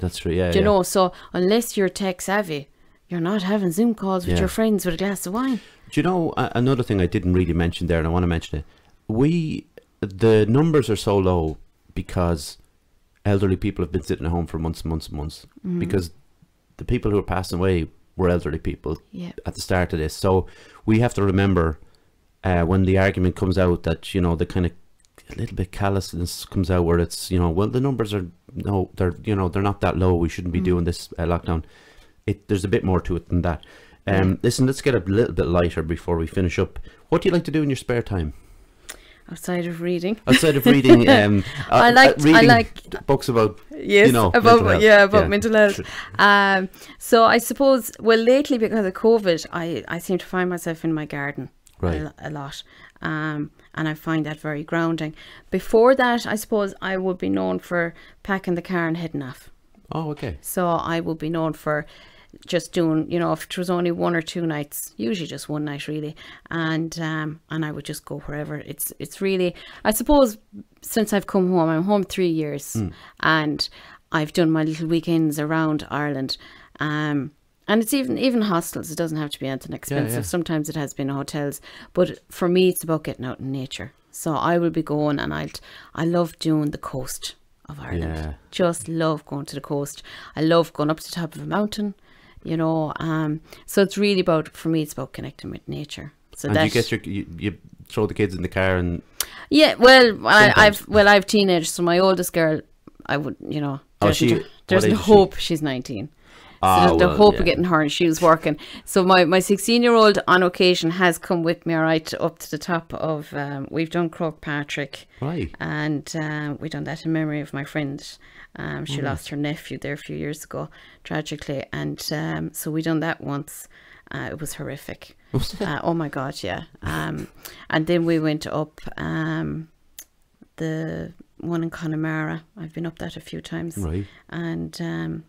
That's true, yeah. Do you know, so unless you're tech savvy, you're not having Zoom calls with your friends with a glass of wine. Do you know, another thing I didn't really mention there, and I want to mention it, the numbers are so low because elderly people have been sitting at home for months and months and months, because the people who are passing away were elderly people at the start of this. So we have to remember when the argument comes out that, you know, the kind of a little bit callousness comes out where it's, you know, well, the numbers are, no, they're, you know, they're not that low, we shouldn't be doing this lockdown. There's a bit more to it than that. Listen, let's get a little bit lighter before we finish up. What do you like to do in your spare time? Outside of reading. Outside of reading, I like books about, yes, you know, about mental health. So I suppose, well, lately because of COVID, I seem to find myself in my garden a lot, and I find that very grounding. Before that, I suppose I would be known for packing the car and heading off. Oh, okay. So I would be known for just doing, you know, if it was only 1 or 2 nights, usually just one night really, and I would just go wherever. It's really, I suppose, since I've come home, I'm home 3 years, and I've done my little weekends around Ireland, and it's even hostels. It doesn't have to be anything expensive. Sometimes it has been hotels, but for me it's about getting out in nature. So I will be going, and I love doing the coast of Ireland. Just love going to the coast. I love going up to the top of a mountain, you know, so it's really about, for me, it's about connecting with nature. So and you get you throw the kids in the car and I've teenagers. So my oldest girl, I would, you know, there's no hope. She's 19. So there's no hope of getting her, and she was working. So my 16-year-old on occasion has come with me, all right, up to the top of, we've done Croagh Patrick, right, and we've done that in memory of my friend. She lost her nephew there a few years ago, tragically, and so we done that once. It was horrific. Oh my God, yeah. And then we went up the one in Connemara. I've been up that a few times, right, and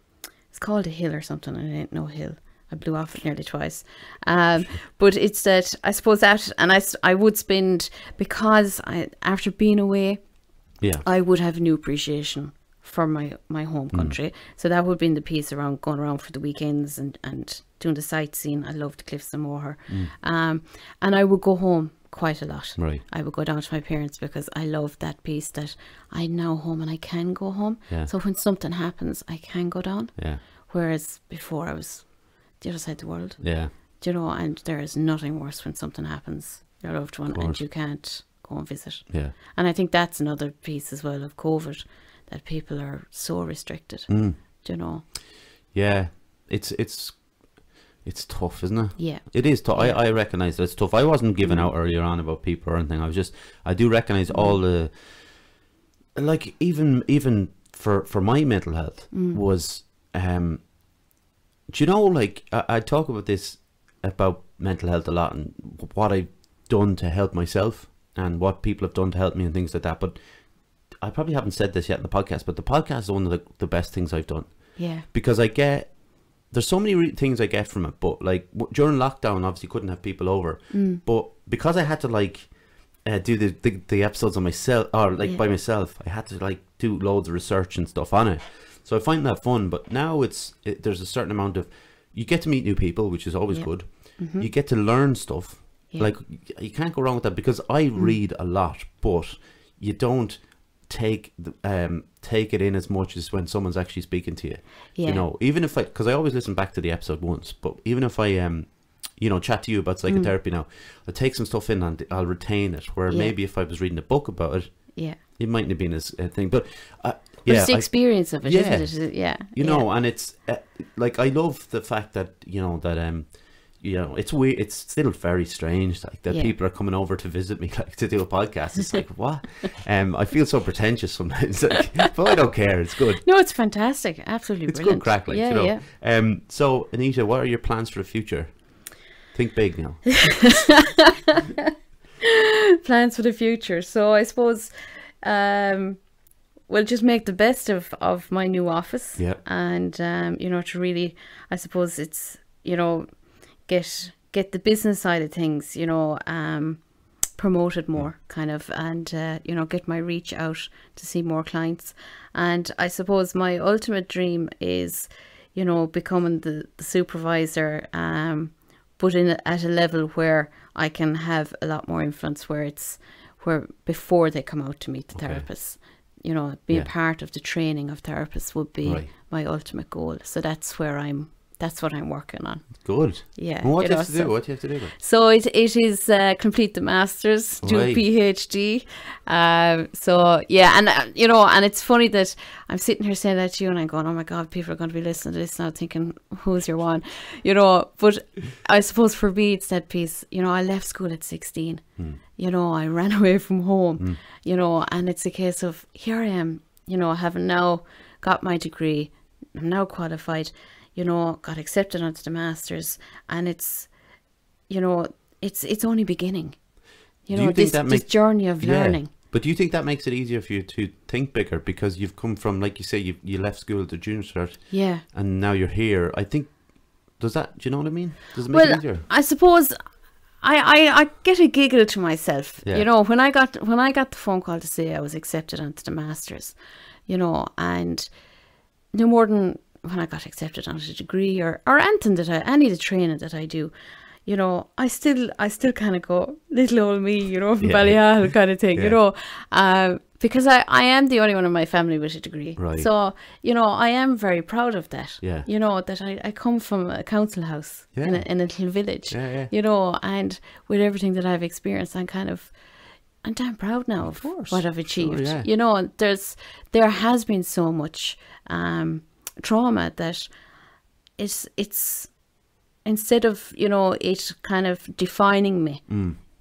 it's called a hill or something, and it ain't no hill. I blew off it nearly twice. But it's that, I suppose that, and I would spend, because after being away, I would have a new appreciation for my home country. So that would be in the piece around going around for the weekends and doing the sightseeing. I love the Cliffs and Moher. And I would go home quite a lot. Right. I would go down to my parents because I love that piece that I'm now home and I can go home. Yeah. So when something happens, I can go down. Yeah. Whereas before I was the other side of the world. Yeah. Do you know, and there is nothing worse when something happens, your loved one, and you can't go and visit. Yeah. And I think that's another piece as well of COVID, that people are so restricted. Do you know? Yeah. It's tough, isn't it? Yeah. It is tough. Yeah. I recognise that it's tough. I wasn't giving out earlier on about people or anything. I do recognise all the, like, even for my mental health was, do you know, like, I talk about this, about mental health a lot and what I've done to help myself and what people have done to help me and things like that. But I probably haven't said this yet in the podcast, but the podcast is one of the best things I've done. Yeah. Because there's so many things I get from it, but like during lockdown, obviously couldn't have people over. But because I had to like do the episodes on myself, or like by myself, I had to like do loads of research and stuff on it. So I find that fun. But now there's a certain amount of, you get to meet new people, which is always good. You get to learn stuff. Like you can't go wrong with that, because I read a lot, but you don't take it in as much as when someone's actually speaking to you. You know, even if because I always listen back to the episode once, but even if I you know, chat to you about psychotherapy now, I take some stuff in and I'll retain it, where maybe if I was reading a book about it, it mightn't have been as a thing, but it's the experience of it, isn't it? Yeah, you know, and it's like, I love the fact that, you know, that you know, it's weird, it's still very strange, like, that people are coming over to visit me, like, to do a podcast. It's like, what? I feel so pretentious sometimes, like, but I don't care, it's good. No, it's fantastic, absolutely it's brilliant. It's good crack, like, you know. So Anita, what are your plans for the future? Think big now. plans for the future. So I suppose we'll just make the best of my new office. Yeah. And, you know, to really, I suppose it's, you know, get the business side of things, you know, promoted more kind of, and, you know, get my reach out to see more clients. And I suppose my ultimate dream is, you know, becoming the supervisor, but at a level where I can have a lot more influence, where before they come out to meet the therapists, you know, being part of the training of therapists would be my ultimate goal. So that's what I'm working on. Good. Yeah. And what do you have to do? What do you have to do then? So it is complete the masters, do a PhD. So yeah, and you know, and it's funny that I'm sitting here saying that to you, and I'm going, oh my God, people are going to be listening to this now, thinking, who's your one? You know, but I suppose for me, it's that piece. You know, I left school at 16. You know, I ran away from home. You know, and it's a case of here I am. You know, having now got my degree, I'm now qualified. You know, got accepted onto the masters, and it's, you know, it's only beginning. You know, this journey of learning. But do you think that makes it easier for you to think bigger, because you've come from, like you say, you left school at the junior cert, and now you're here? I think, do you know what I mean? Does it make it easier? I suppose I get a giggle to myself. You know, when I got the phone call to say I was accepted onto the masters, you know, and no more than when I got accepted onto a degree or anything any of the training that I do, you know, I still kind of go, little old me, you know, from Ballyhale kind of thing, you know, because I am the only one in my family with a degree. Right. So, you know, I am very proud of that. Yeah. You know, that I come from a council house in a little village, you know, and with everything that I've experienced, I'm damn proud now of what I've achieved. Sure, you know, there has been so much trauma that it's instead of, you know, it kind of defining me,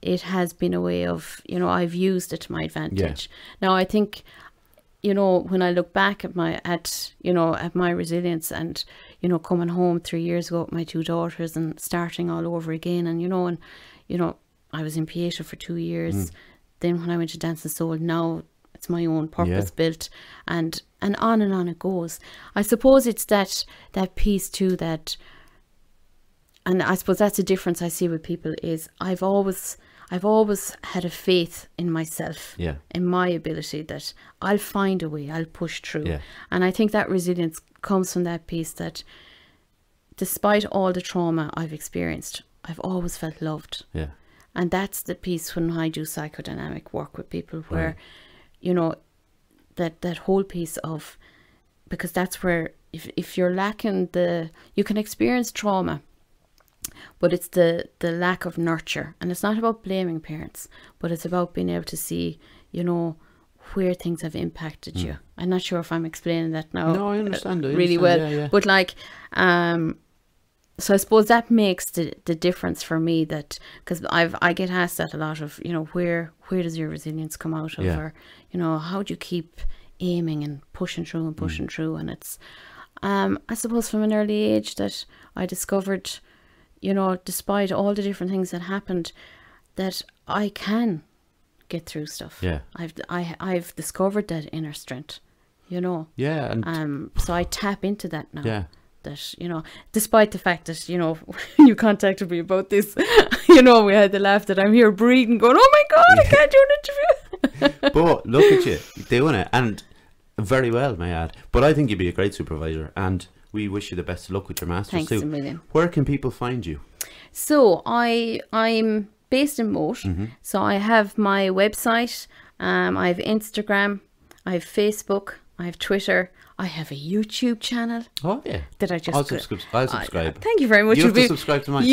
it has been a way of, you know, I've used it to my advantage. Now I think, you know, when I look back at my resilience, and, you know, coming home 3 years ago with my 2 daughters and starting all over again, and you know, I was in Pieta for 2 years. Then when I went to Dance and Soul, now it's my own purpose built, and on it goes. I suppose it's that piece too, that, and I suppose that's the difference I see with people, is I've always had a faith in myself, in my ability, that I'll find a way, I'll push through. And I think that resilience comes from that piece, that despite all the trauma I've experienced, I've always felt loved. And that's the piece when I do psychodynamic work with people, where you know, that whole piece of, because that's where if you're lacking you can experience trauma, but it's the lack of nurture. And it's not about blaming parents, but it's about being able to see, you know, where things have impacted you. I'm not sure if I'm explaining that now. No, I understand really well. But like, so I suppose that makes the difference for me, that because I get asked that a lot of, you know, where does your resilience come out of, or, you know, how do you keep aiming and pushing through and pushing through? And it's I suppose from an early age that I discovered, you know, despite all the different things that happened, that I can get through stuff. I've discovered that inner strength, you know. And so I tap into that now. That, you know, despite the fact that, you know, when you contacted me about this, you know, we had the laugh that I'm here breathing, going, oh my God, I can't do an interview. But look at you doing it, and very well, may I add. But I think you'd be a great supervisor, and we wish you the best of luck with your masters. Thanks a million. Where can people find you? So I'm based in Moat. So I have my website, I have Instagram, I have Facebook, I have Twitter, I have a YouTube channel. Oh yeah. That I just I'll subscribe. Thank you very much. You have to subscribe to mine.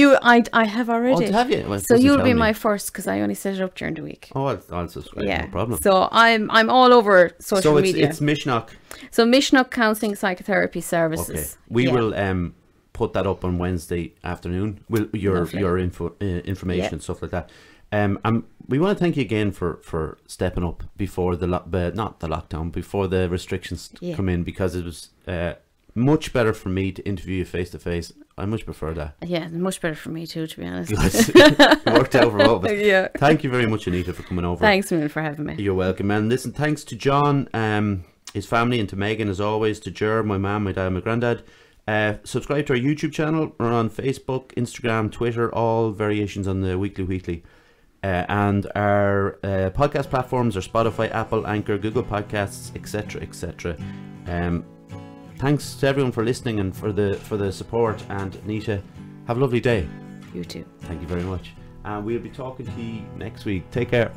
I have already. Oh, have you? Well, so you'll be my first, because I only set it up during the week. Oh, I'll subscribe. No problem. So I'm all over social media. So it's Mishnock. So Mishnock Counselling Psychotherapy Services. Okay. We will put that up on Wednesday afternoon. Your information and stuff like that. We want to thank you again for stepping up before not the lockdown, before the restrictions come in, because it was Much better for me to interview you face to face. I much prefer that. Yeah, much better for me too, to be honest. It worked out for both of us. Yeah. Thank you very much, Anita, for coming over. Thanks, Moon, for having me. You're welcome. And listen, thanks to John, his family, and to Megan, as always, to Ger, my mum, my dad, my granddad. Subscribe to our YouTube channel. We're on Facebook, Instagram, Twitter, all variations on the Weekly. And our podcast platforms are Spotify, Apple, Anchor, Google Podcasts, etc., etc. Thanks to everyone for listening and for the support. And Anita, have a lovely day. You too. Thank you very much. And we'll be talking to you next week. Take care.